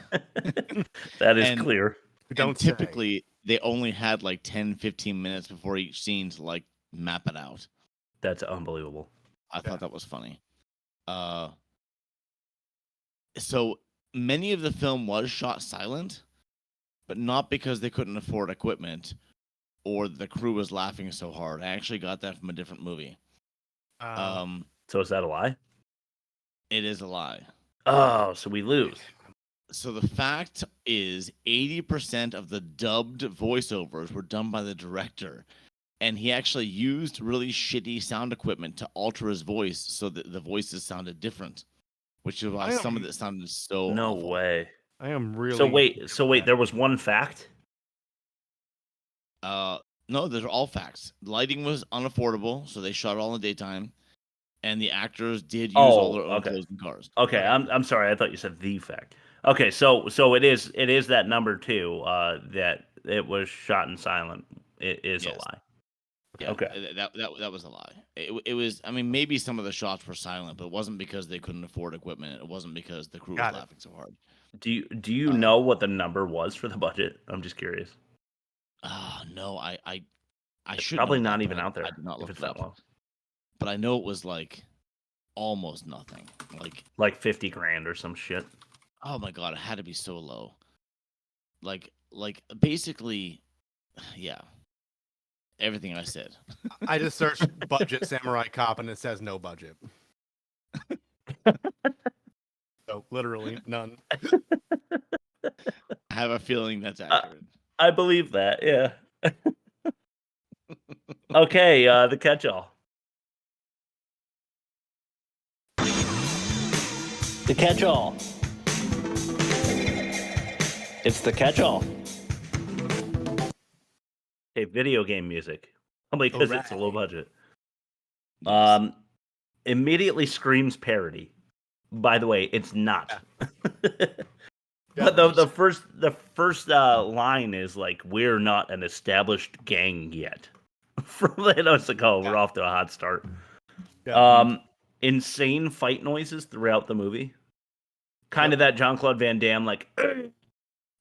That is clear. And typically, they only had 10, 15 minutes before each scene to map it out. That's unbelievable. I thought that was funny. So many of the film was shot silent, but not because they couldn't afford equipment or the crew was laughing so hard. I actually got that from a different movie. So is that a lie? It is a lie. Oh, so we lose. So the fact is 80% of the dubbed voiceovers were done by the director. And he actually used really shitty sound equipment to alter his voice so that the voices sounded different. Which is why some of it sounded so No awful. way. I am really... So wait, there was one fact? No, those are all facts. Lighting was unaffordable, so they shot all in the daytime. And the actors did use all their own clothes and cars. Okay, I'm sorry. I thought you said the fact. Okay, so it is that number 2 that it was shot in silent. It is a lie. Yeah, okay. That was a lie. It was. I mean, maybe some of the shots were silent, but it wasn't because they couldn't afford equipment. It wasn't because the crew was laughing so hard. Do you know what the number was for the budget? I'm just curious. No, I should probably know not that, even but out there I did not if look it's it that up. low. But I know it was almost nothing. Like 50 grand or some shit. Oh my god, it had to be so low. Like basically, yeah. Everything I said. I just searched budget Samurai Cop and it says no budget. So literally none. I have a feeling that's accurate. I believe that, yeah. Okay, the catch-all. The catch-all. It's the catch-all. Okay, video game music. Probably because it's a low budget. Immediately screams parody. By the way, it's not. But the first line is we're not an established gang yet. From it's we're off to a hot start. Yeah. Insane fight noises throughout the movie. Kind of that Jean-Claude Van Damme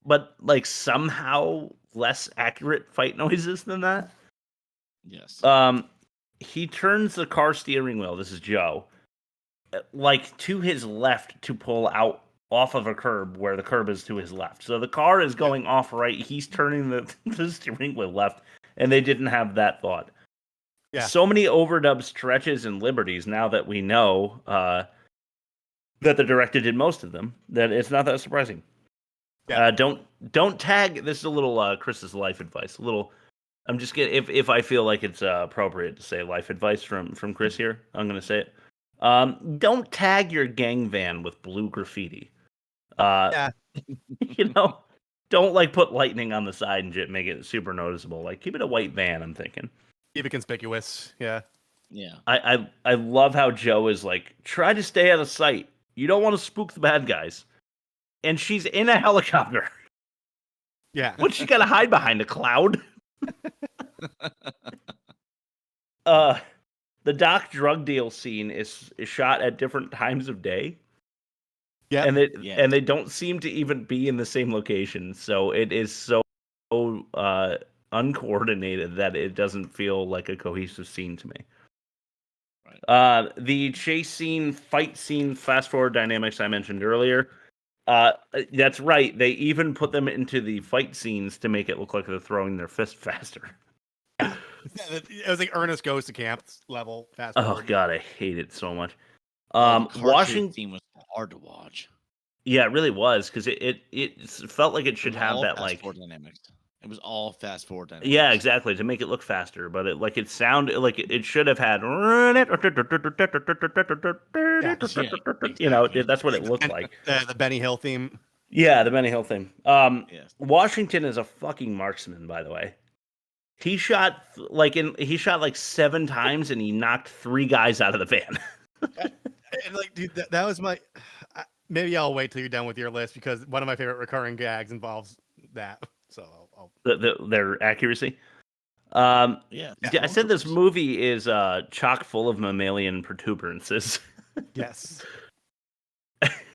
but somehow less accurate fight noises than that. Yes. He turns the car steering wheel, this is Joe, to his left to pull out off of a curb where the curb is to his left. So the car is going off right. He's turning the steering wheel left, and they didn't have that thought. Yeah. So many overdub stretches and liberties now that we know that the director did most of them, that it's not that surprising. Yeah. Don't tag. This is a little Chris's life advice. I'm just gonna if I feel like it's appropriate to say life advice from Chris here, I'm gonna say it. Don't tag your gang van with blue graffiti. Don't put lightning on the side and make it super noticeable. Keep it a white van. I'm thinking. Keep it conspicuous. Yeah. Yeah. I love how Joe is try to stay out of sight. You don't want to spook the bad guys. And she's in a helicopter. Yeah. What's she got to hide behind? A cloud? The Doc drug deal scene is shot at different times of day. Yeah. And they don't seem to even be in the same location. So it is so uncoordinated that it doesn't feel like a cohesive scene to me. Right. The chase scene, fight scene, fast forward dynamics I mentioned earlier. That's right. They even put them into the fight scenes to make it look like they're throwing their fist faster. It was like Ernest Goes to Camp level. Fast Oh forward. god, I hate it so much. The car chase Washington. scene was hard to watch. Yeah, it really was because it felt like it should have all that fast like. forward dynamics. It was all fast forward dynamics. Yeah, exactly, to make it look faster, but it sounded like it should have had. You know, that's what it looked like. The Benny Hill theme. Yeah, the Benny Hill theme. Yes. Washington is a fucking marksman, by the way. He shot like 7 times and he knocked 3 guys out of the van. And like, dude, that was my. Maybe I'll wait till you're done with your list because one of my favorite recurring gags involves that. So I'll... Their accuracy. Yeah. I said this movie is chock full of mammalian protuberances. Yes.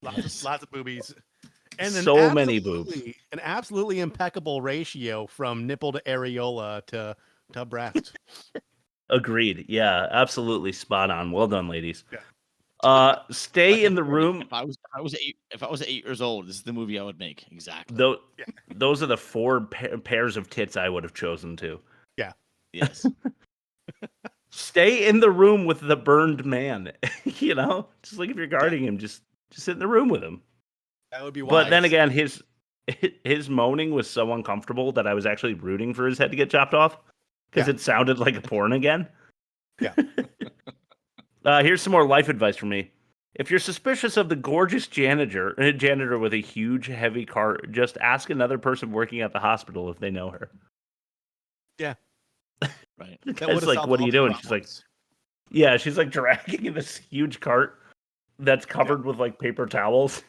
Lots of boobies. And So many boobs. An absolutely impeccable ratio from nipple to areola to breast. Agreed. Yeah, absolutely spot on. Well done, ladies. Yeah. Stay in the room. If I was 8 years old, this is the movie I would make. Exactly. Those are the 4 pairs of tits I would have chosen too. Yeah. Yes. Stay in the room with the burned man. You know, just like if you're guarding him, just sit in the room with him. That would be wise. But then again, his moaning was so uncomfortable that I was actually rooting for his head to get chopped off because it sounded like a porn again. Yeah. Here's some more life advice from me. If you're suspicious of the gorgeous janitor with a huge, heavy cart, just ask another person working at the hospital if they know her. Yeah. Right. It's like, what are you doing? She's like, yeah, she's like dragging this huge cart that's covered with like paper towels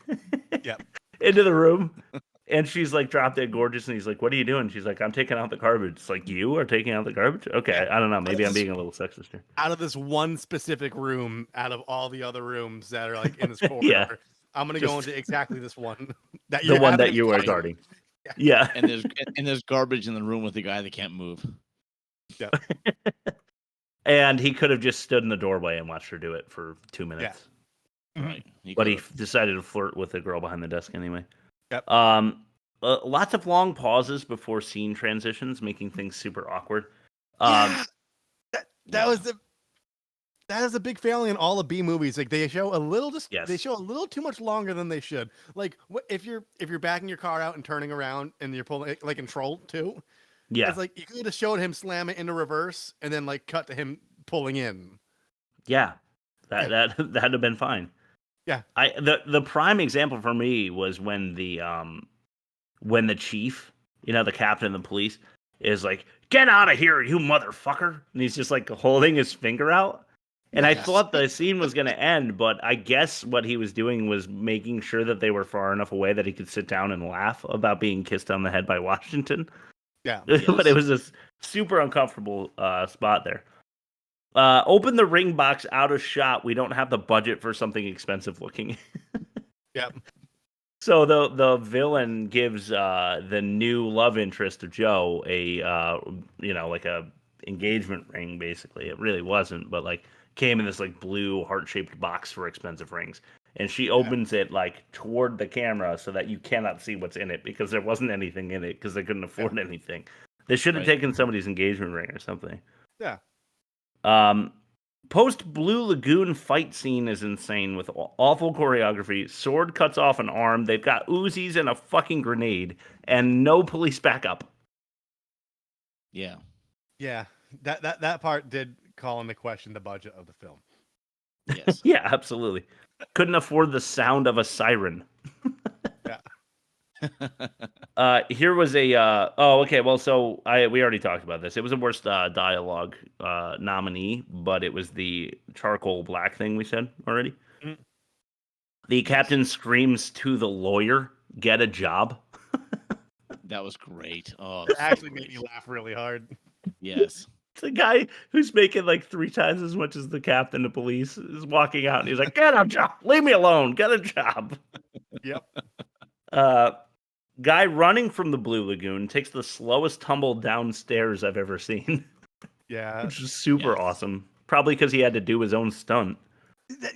into the room. And she's like drop dead gorgeous. And he's like, what are you doing? She's like, I'm taking out the garbage. It's like, you are taking out the garbage? Okay. I don't know. Maybe I'm being a little sexist here. Out of this one specific room, out of all the other rooms that are like in this corridor, I'm going to go into exactly this one. The one that you are guarding. Yeah. And there's garbage in the room with the guy that can't move. Yeah. And he could have just stood in the doorway and watched her do it for 2 minutes. Right. But he decided to flirt with the girl behind the desk anyway. Yep. Lots of long pauses before scene transitions, making things super awkward. That is a big failing in all the B movies. Like they show a little they show a little too much longer than they should. Like if you're backing your car out and turning around and you're pulling like in Troll 2. Yeah. It's like you could have showed him slam it into reverse and then like cut to him pulling in. Yeah. That'd have been fine. Yeah. The prime example for me was when the chief, you know, the captain of the police, is like, "Get out of here, you motherfucker!" And he's just like holding his finger out. And I thought the scene was going to end, but I guess what he was doing was making sure that they were far enough away that he could sit down and laugh about being kissed on the head by Washington. Yeah. But it was a super uncomfortable spot there. Open the ring box out of shot. We don't have the budget for something expensive looking. Yeah. So the villain gives the new love interest of Joe a like a engagement ring. Basically, it really wasn't, but like came in this like blue heart-shaped box for expensive rings, and she opens it like toward the camera so that you cannot see what's in it because there wasn't anything in it because they couldn't afford anything. They should have taken somebody's engagement ring or something. Yeah. Post Blue Lagoon fight scene is insane with awful choreography. Sword cuts off an arm. They've got Uzis and a fucking grenade and no police backup. Yeah. Yeah. That part did call into question the budget of the film. Yes. Yeah, absolutely. Couldn't afford the sound of a siren. Yeah. Here was a we already talked about this. It was a worst dialogue nominee, but it was the charcoal black thing we said already. Mm. The captain screams to the lawyer, "Get a job." That was great. Oh, It actually made me laugh really hard. Yes. It's a guy who's making like 3 times as much as the captain of police is walking out and he's like, "Get a job. Leave me alone. Get a job." Yep. Guy running from the Blue Lagoon takes the slowest tumble downstairs I've ever seen. Yeah. Which is super awesome. Probably because he had to do his own stunt.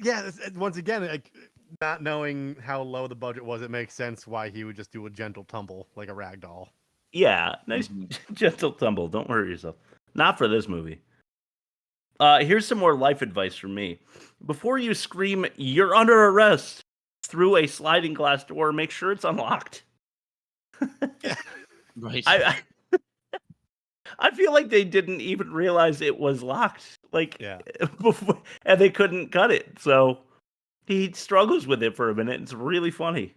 Yeah. Once again, like, not knowing how low the budget was, it makes sense why he would just do a gentle tumble like a rag doll. Yeah, nice gentle tumble. Don't hurt yourself. Not for this movie. Here's some more life advice from me. Before you scream, "You're under arrest," through a sliding glass door, make sure it's unlocked. Right. I feel like they didn't even realize it was locked. Like, Yeah. before, and they couldn't cut it. So he struggles with it for a minute. It's really funny.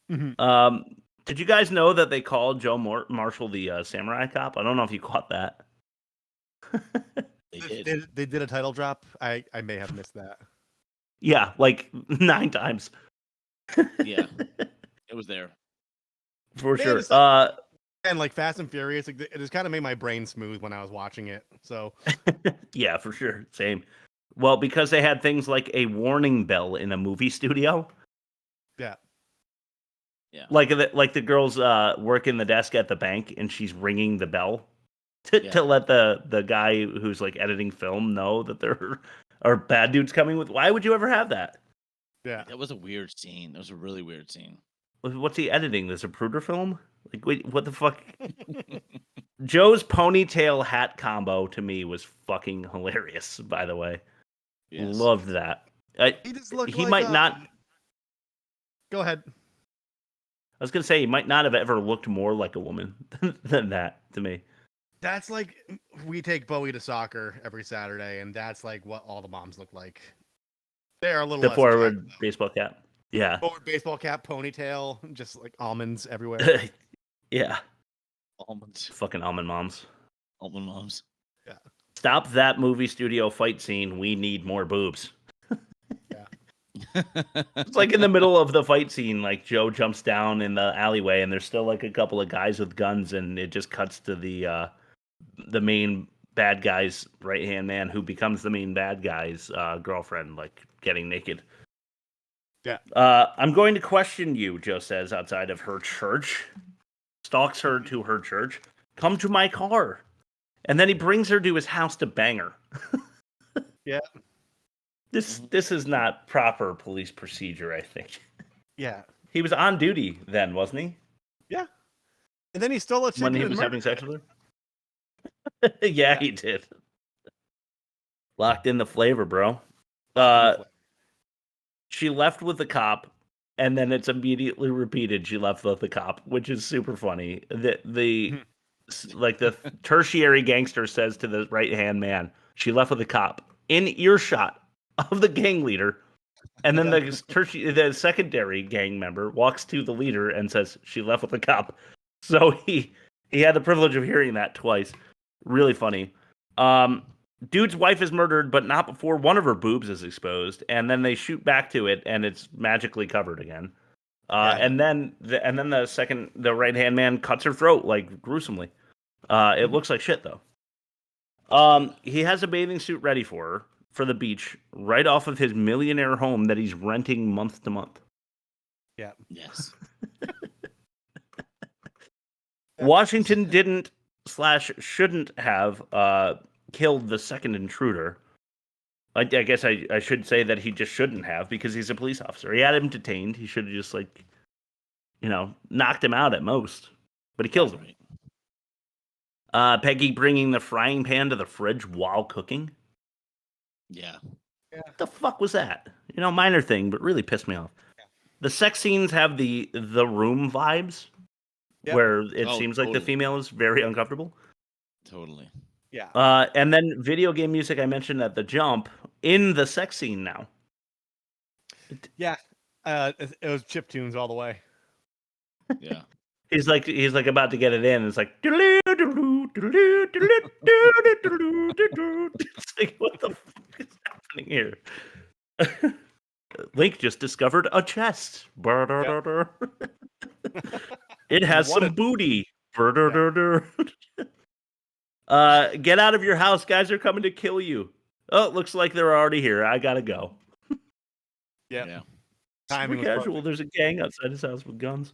Did you guys know that they called Joe Marshall the samurai cop? I don't know if you caught that. They did a title drop. I may have missed that. Yeah, like 9 times. Yeah, it was there for Man, sure. it's like, and like Fast and Furious, like, it just kind of made my brain smooth when I was watching it. So yeah, for sure. Same. Well, because they had things like a warning bell in a movie studio. Yeah. Yeah. Like the girls working the desk at the bank, and she's ringing the bell to let the guy who's like editing film know that there are bad dudes coming with. Why would you ever have that? Yeah. That was a weird scene. That was a really weird scene. What's he editing? This Zapruder film? Like, wait, what the fuck? Joe's ponytail hat combo to me was fucking hilarious, by the way. Yes. Loved that. He just looked he like, might not. Go ahead. I was going to say, he might not have ever looked more like a woman than that to me. That's like, we take Bowie to soccer every Saturday, and that's like what all the moms look like. They are a little The less forward attractive. baseball cap. Yeah. Forward baseball cap, ponytail, just like almonds everywhere. Yeah. Almonds. Fucking almond moms. Almond moms. Yeah. Stop that movie studio fight scene. We need more boobs. It's like in the middle of the fight scene, like Joe jumps down in the alleyway, and there's still like a couple of guys with guns, and it just cuts to the main bad guy's right hand man, who becomes the main bad guy's girlfriend, like getting naked. Yeah. I'm going to question you, Joe says, outside of her church. Stalks her to her church. Come to my car. And then he brings her to his house to bang her. Yeah. This is not proper police procedure, I think. Yeah. He was on duty then, wasn't he? Yeah. And then he stole a chicken When he and was having murdered sex with her? Yeah, he did. Locked in the flavor, bro. She left with the cop, and then it's immediately repeated. She left with the cop, which is super funny. The tertiary gangster says to the right hand man, "She left with the cop," in earshot of the gang leader, and then the secondary gang member walks to the leader and says, "She left with the cop." So he had the privilege of hearing that twice. Really funny. Dude's wife is murdered, but not before one of her boobs is exposed, and then they shoot back to it, and it's magically covered again. And then the right hand man cuts her throat like gruesomely. It looks like shit though. He has a bathing suit ready for her for the beach, right off of his millionaire home that he's renting month to month. Yeah. Yes. Washington didn't/shouldn't have killed the second intruder. I guess I should say that he just shouldn't have, because he's a police officer. He had him detained. He should have just knocked him out at most. But he kills him. Peggy bringing the frying pan to the fridge while cooking. Yeah. What the fuck was that? Minor thing, but really pissed me off. The sex scenes have the room vibes, where it seems like the female is very uncomfortable. Totally. Yeah. And then video game music I mentioned at the jump in the sex scene now. Yeah. It was chiptunes all the way. Yeah. He's like about to get it in. It's like, it's like, what the fuck is happening here? Link just discovered a chest. It has some booty. Get out of your house. Guys are coming to kill you. Oh, it looks like they're already here. I gotta go. Yeah. Super casual. There's a gang outside his house with guns.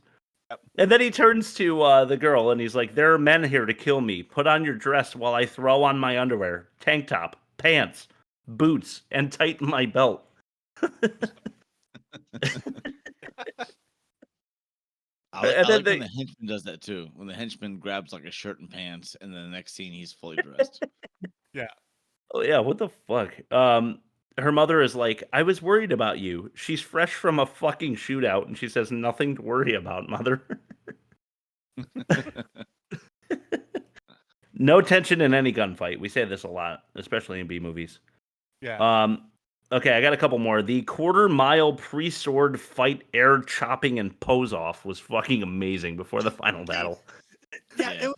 Yep. And then he turns to the girl and he's like, "There are men here to kill me. Put on your dress while I throw on my underwear, tank top, pants, boots, and tighten my belt." I like when the henchman does that too. When the henchman grabs like a shirt and pants, and then the next scene he's fully dressed. Yeah. Oh yeah, what the fuck? Her mother is like, I was worried about you. She's fresh from a fucking shootout, and she says nothing to worry about, mother. No tension in any gunfight. We say this a lot, especially in B movies. Yeah. Okay, I got a couple more. The quarter-mile pre-sword fight, air chopping, and pose off was fucking amazing before the final battle. Yeah, it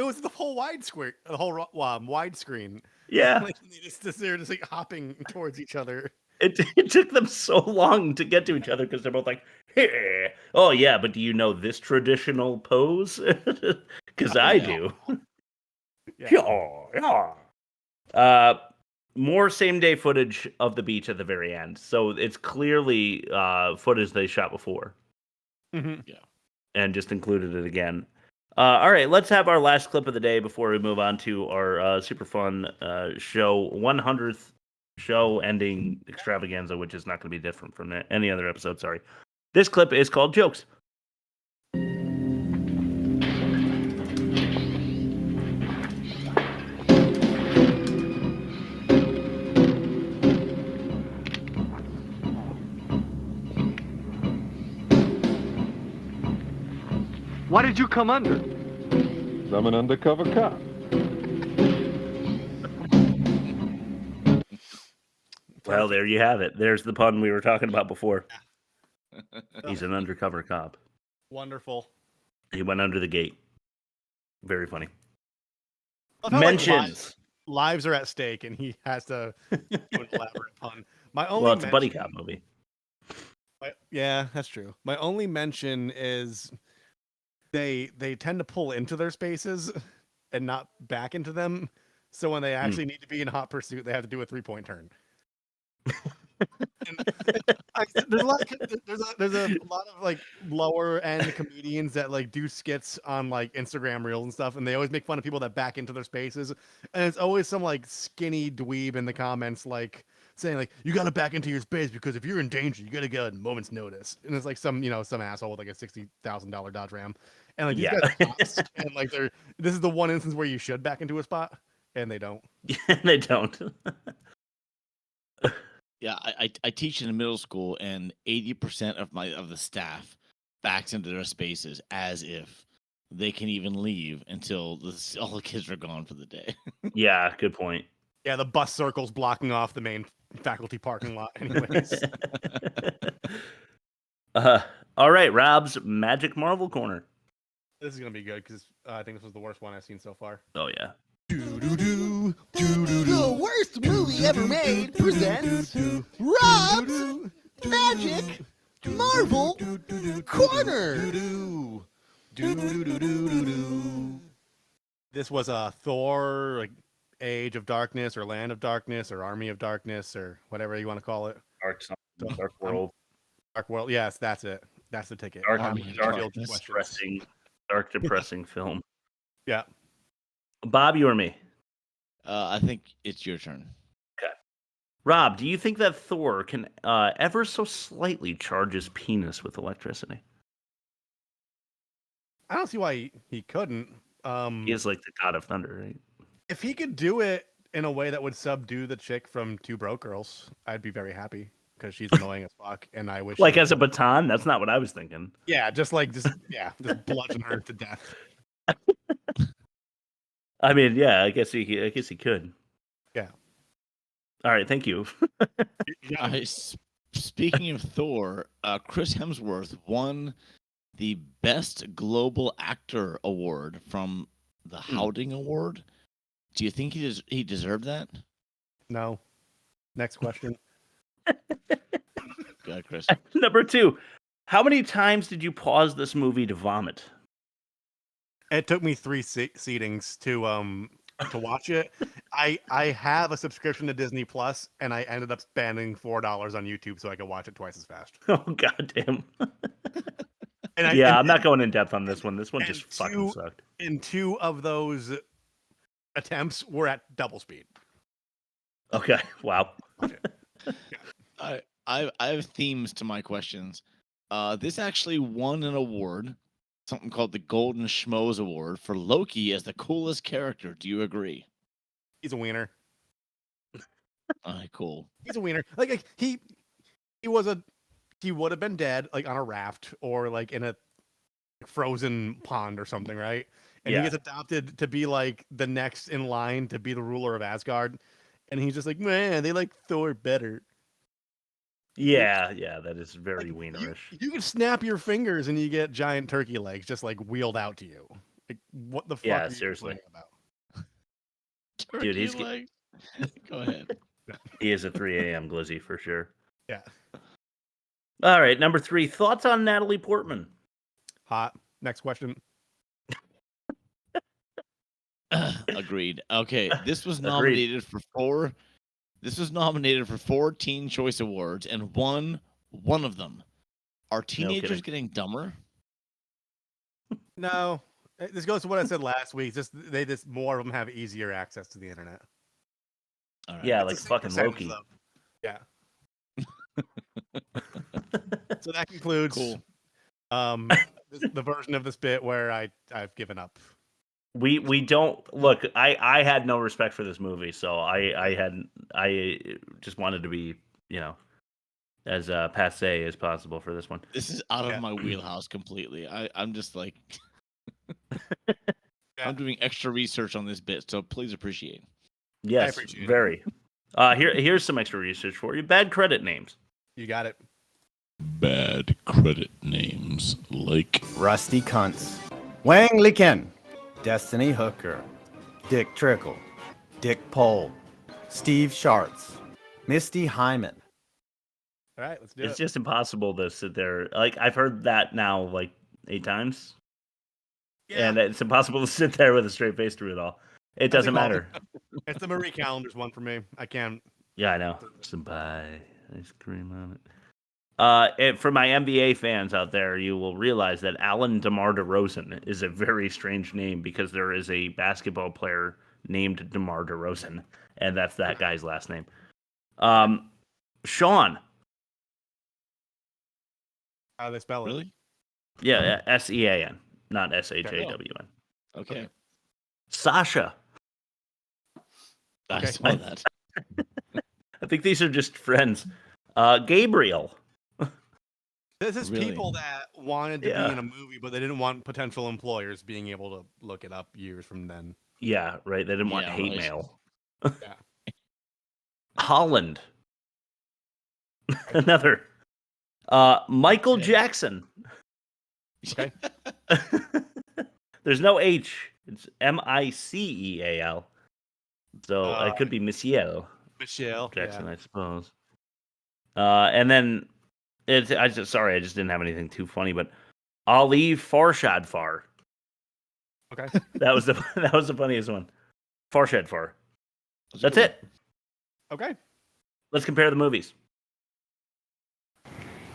was the whole widescreen, widescreen. Yeah. Like they're just like hopping towards each other. It took them so long to get to each other because they're both like, hey. Oh yeah, but do you know this traditional pose? Because I do. Yeah. More same day footage of the beach at the very end. So it's clearly footage they shot before. Mm-hmm. Yeah. And just included it again. All right, let's have our last clip of the day before we move on to our super fun show 100th show ending extravaganza, which is not going to be different from any other episode. Sorry. This clip is called Jokes. Why did you come under? I'm an undercover cop. Well, there you have it. There's the pun we were talking about before. He's an undercover cop. Wonderful. He went under the gate. Very funny. Mentions. Lives are at stake, and he has to do an elaborate pun. My only it's a buddy cop movie. Yeah, that's true. My only mention is they tend to pull into their spaces and not back into them. So when they actually need to be in hot pursuit, they have to do a 3-point turn. There's a lot of like lower end comedians that like do skits on like Instagram reels and stuff, and they always make fun of people that back into their spaces, and it's always some like skinny dweeb in the comments like saying like, you gotta back into your space because if you're in danger you gotta get a moment's notice, and it's like some asshole with like a $60,000 Dodge Ram, and like these guys are cops, and like this is the one instance where you should back into a spot and they don't. Yeah, they don't. Yeah, I teach in a middle school, and 80% of the staff backs into their spaces as if they can even leave until all the kids are gone for the day. Yeah, good point. Yeah, the bus circle's blocking off the main faculty parking lot anyways. All right, Rob's Magic Marvel Corner. This is going to be good because I think this was the worst one I've seen so far. Oh, yeah. The worst movie ever made presents Rob's Magic Marvel Corner. This was a Thor, like Age of Darkness or Land of Darkness or Army of Darkness or whatever you want to call it. Dark World. Dark World. Yes, that's it. That's the ticket. Dark, depressing film. Yeah. Bob, you or me? I think it's your turn. Okay. Rob, do you think that Thor can ever so slightly charge his penis with electricity? I don't see why he couldn't. He is like the god of thunder, right? If he could do it in a way that would subdue the chick from Two Broke Girls, I'd be very happy because she's annoying as fuck, and I wish. Like as a baton? That's not what I was thinking. Yeah, just bludgeon her to death. I mean, yeah, I guess he could. Yeah. All right, thank you. Speaking of Thor, Chris Hemsworth won the Best Global Actor Award from the Howding Award. Do you think he deserved that? No. Next question. Go ahead, Chris. Number 2. How many times did you pause this movie to vomit? It took me 3 seatings to watch it. I have a subscription to Disney Plus, and I ended up spending $4 on YouTube so I could watch it twice as fast. Oh goddamn! I'm not going in depth on this one. This one just fucking sucked. And 2 of those attempts were at double speed. Okay. Wow. I have themes to my questions. This actually won an award, something called the Golden Schmoes Award, for Loki as the coolest character. Do you agree? He's a wiener. All right, cool. He's a wiener. Like he would have been dead like on a raft or like in a frozen pond or something, right? And he gets adopted to be like the next in line to be the ruler of Asgard. And he's just like, man, they like Thor better. Yeah, that is very wienerish. You can snap your fingers and you get giant turkey legs just like wheeled out to you. Like, what the fuck? Yeah, are you seriously. complaining About? Dude, he's like... Go ahead. He is a 3 a.m. glizzy for sure. Yeah. All right, number 3. Thoughts on Natalie Portman? Hot. Next question. Agreed. Okay, this was nominated for 4. This was nominated for 4 Teen Choice Awards and won one of them. Are teenagers getting dumber? No. This goes to what I said last week. Just more of them have easier access to the internet. All right. Yeah, It's like the same fucking percentage, Loki. though. Yeah. So that concludes the version of this bit where I've given up. We don't look. I had no respect for this movie, so I just wanted to be as passe as possible for this one. This is out of my wheelhouse completely. I'm just like I'm doing extra research on this bit, so please appreciate. Yes, very. Here's some extra research for you. Bad credit names. You got it. Bad credit names like Rusty Cunts, Wang Liken, Destiny Hooker, Dick Trickle, Dick Pole, Steve Sharts, Misty Hyman. All right, let's do it. It's just impossible to sit there. Like, I've heard that now like 8 times. Yeah. And it's impossible to sit there with a straight face through it all. It doesn't matter. It's the Marie Callender's one for me. I can't. Yeah, I know. Some pie, ice cream on it. For my NBA fans out there, you will realize that Alan DeMar DeRozan is a very strange name because there is a basketball player named DeMar DeRozan, and that's that guy's last name. Sean. How do they spell it? Really? Yeah, Sean, not Shawn. Okay. Sasha. I saw that. I think these are just friends. Gabriel. This is Really? people that wanted to be in a movie, but they didn't want potential employers being able to look it up years from then. Yeah, right. They didn't want hate right. mail. Yeah. Holland. Another. Michael Jackson. Okay. There's no H. It's Miceal. So it could be Michelle Michelle Jackson, yeah. I suppose. And then I just didn't have anything too funny, but Ali Farshad Far. Okay. That was the funniest one. Farshad Far. That's it. Okay. Let's compare the movies.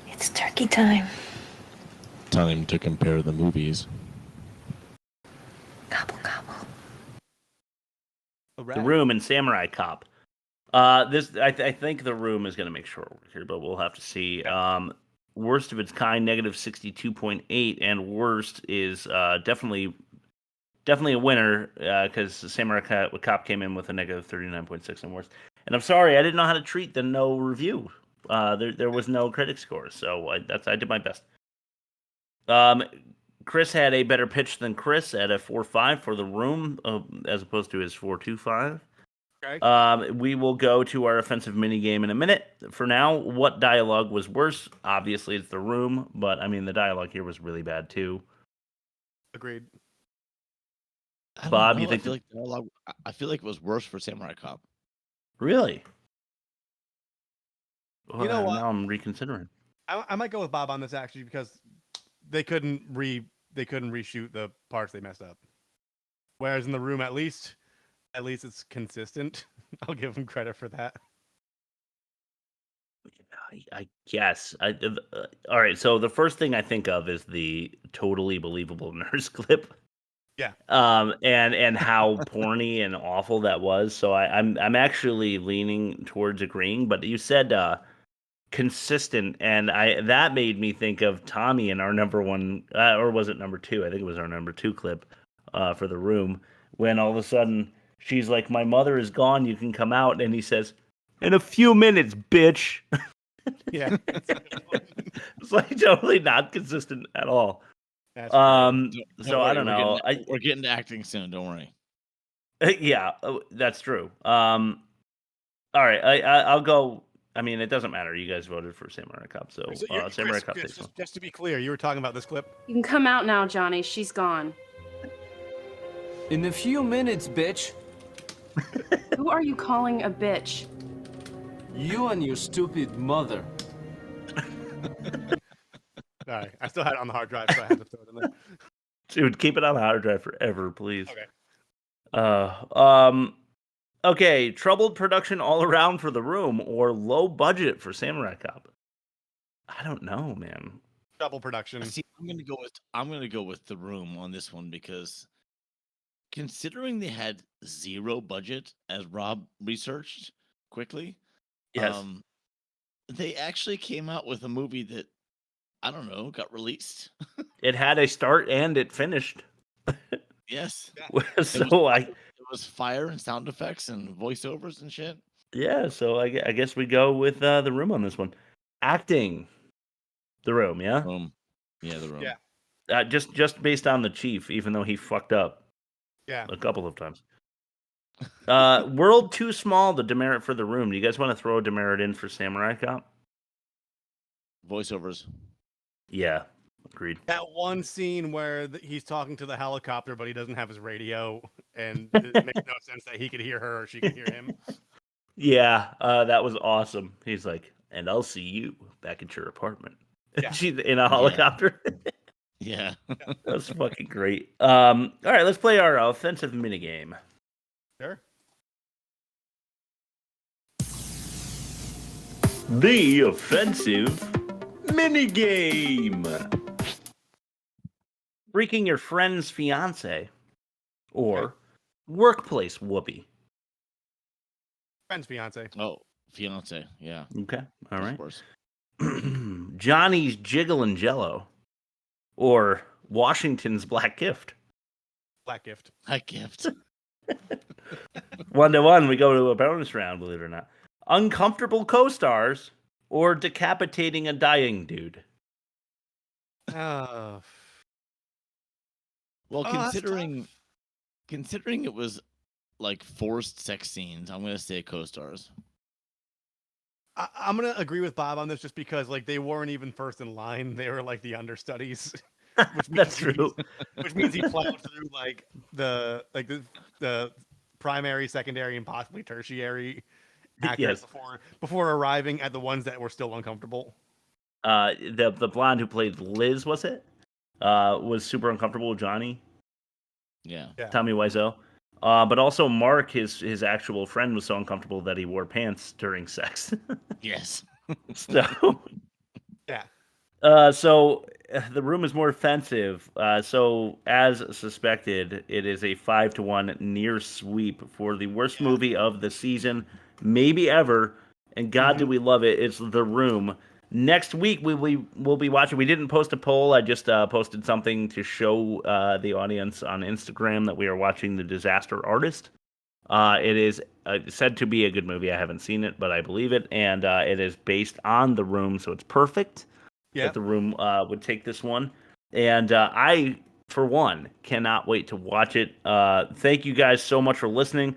It's turkey time. time to compare the movies. Gobble, gobble. The Room and Samurai Cop. I think The Room is going to make short work here, but we'll have to see. Worst of its kind, negative 62.8, and worst is definitely a winner because Samurai Cop came in with a negative 39.6 and worst. And I'm sorry, I didn't know how to treat the no review. There was no critic score, so I did my best. Chris had a better pitch than Chris at a 4.5 for The Room, as opposed to his 4.25. Okay. We will go to our offensive minigame in a minute. For now, what dialogue was worse? Obviously, it's The Room, but I mean, the dialogue here was really bad too. Agreed. Bob, you I think? feel like it was worse for Samurai Cop. Really? Well, You know what? Now I'm reconsidering. I might go with Bob on this actually because they couldn't reshoot the parts they messed up. Whereas in The Room, at least it's consistent. I'll give them credit for that. I guess. All right. So the first thing I think of is the totally believable nurse clip. Yeah. And how porny and awful that was. So I'm actually leaning towards agreeing. But you said consistent, and that made me think of Tommy in our number one, or was it number two? I think it was our number two clip for The Room, when all of a sudden she's like, "My mother is gone. You can come out," and he says, "In a few minutes, bitch." Yeah. It's like totally not consistent at all. That's so I don't know. We're getting to acting soon. Don't worry. Yeah, that's true. All right, I'll go. I mean, it doesn't matter. You guys voted for Samurai Cop, so Samurai Cop takes one. Just to be clear, you were talking about this clip. You can come out now, Johnny. She's gone. In a few minutes, bitch. Who are you calling a bitch? You and your stupid mother. Sorry, I still had it on the hard drive, so I had to throw it in there. Dude, keep it on the hard drive forever, please. Okay. Okay, troubled production all around for The Room, or low budget for Samurai Cop. I don't know, man. Double production. See, I'm gonna go with The Room on this one, because considering they had zero budget, as Rob researched quickly, yes, they actually came out with a movie that, I don't know, got released. It had a start and it finished. Yes. So it was fire and sound effects and voiceovers and shit. Yeah, so I guess we go with The Room on this one. Acting, The Room, yeah? Yeah, The Room. Yeah. Just based on the chief, even though he fucked up. Yeah. A couple of times. World too small to demerit for The Room. Do you guys want to throw a demerit in for Samurai Cop? Voiceovers. Yeah, agreed. That one scene where he's talking to the helicopter, but he doesn't have his radio, and it makes no sense that he could hear her or she could hear him. Yeah, that was awesome. He's like, "And I'll see you back at your apartment." Yeah. She's in a helicopter. Yeah. That's fucking great. All right, let's play our offensive minigame. Sure. The offensive minigame. Freaking your friend's fiance, or workplace whoopee. Friend's fiance. Oh, fiance. Yeah. Okay. All right. Of course. Johnny's Jiggle Jello, or Washington's Black Gift. Black Gift. Black Gift. 1-1, we go to a bonus round, believe it or not. Uncomfortable co-stars, or decapitating a dying dude. Oh. Well, considering it was like forced sex scenes, I'm gonna say co-stars. I'm gonna agree with Bob on this, just because like they weren't even first in line; they were like the understudies. That's true. Which means he plowed through like the primary, secondary, and possibly tertiary actors before arriving at the ones that were still uncomfortable. The blonde who played Liz, was it? Was super uncomfortable with Johnny. Yeah. Tommy Wiseau. But also Mark, his actual friend, was so uncomfortable that he wore pants during sex. Yes. So. Yeah. So The Room is more offensive. So as suspected, it is a 5-1 near sweep for the worst movie of the season, maybe ever. And God, do we love it! It's The Room. Next week we'll be watching. We didn't post a poll. I just posted something to show the audience on Instagram that we are watching The Disaster Artist. It is said to be a good movie. I haven't seen it, but I believe it, and it is based on The Room, so it's perfect that The Room would take this one. And I, for one, cannot wait to watch it. Thank you guys so much for listening.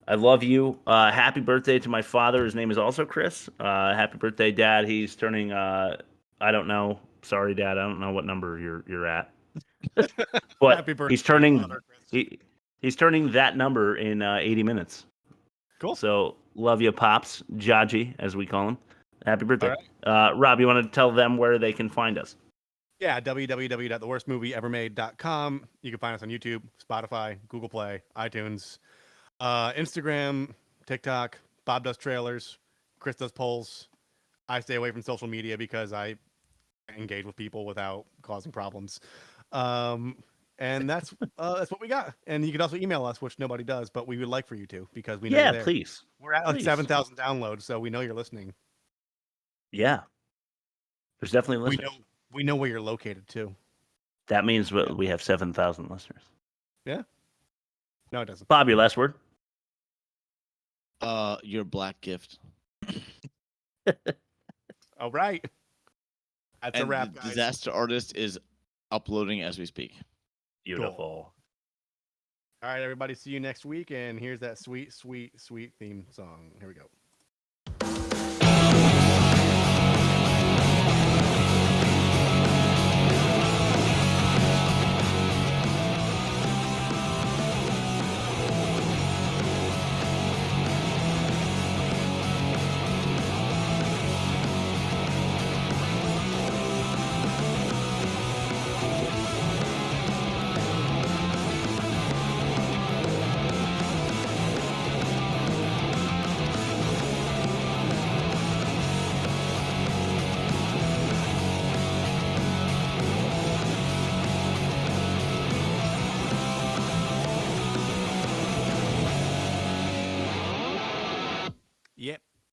I love you. Happy birthday to my father. His name is also Chris. Happy birthday, Dad. He's turning, I don't know. Sorry, Dad. I don't know what number you're at. But Happy birthday, he's turning Father, he's turning that number in 80 minutes. Cool. So love you, Pops. Jaji, as we call him. Happy birthday. Rob, you want to tell them where they can find us? Yeah, www.theworstmovieevermade.com. You can find us on YouTube, Spotify, Google Play, iTunes, Instagram, TikTok. Bob does trailers. Chris does polls. I stay away from social media because I engage with people without causing problems. And that's what we got. And you can also email us, which nobody does, but we would like for you to, because we know you're there. Please. We're at like Please. 7,000 downloads, so we know you're listening. Yeah. There's definitely listeners. We know where you're located too. That means we have 7,000 listeners. Yeah. No, it doesn't. Bob, your last word? Your black gift. All right. That's a wrap, The guys. Disaster Artist is uploading as we speak. Beautiful. All right, everybody. See you next week. And here's that sweet, sweet, sweet theme song. Here we go.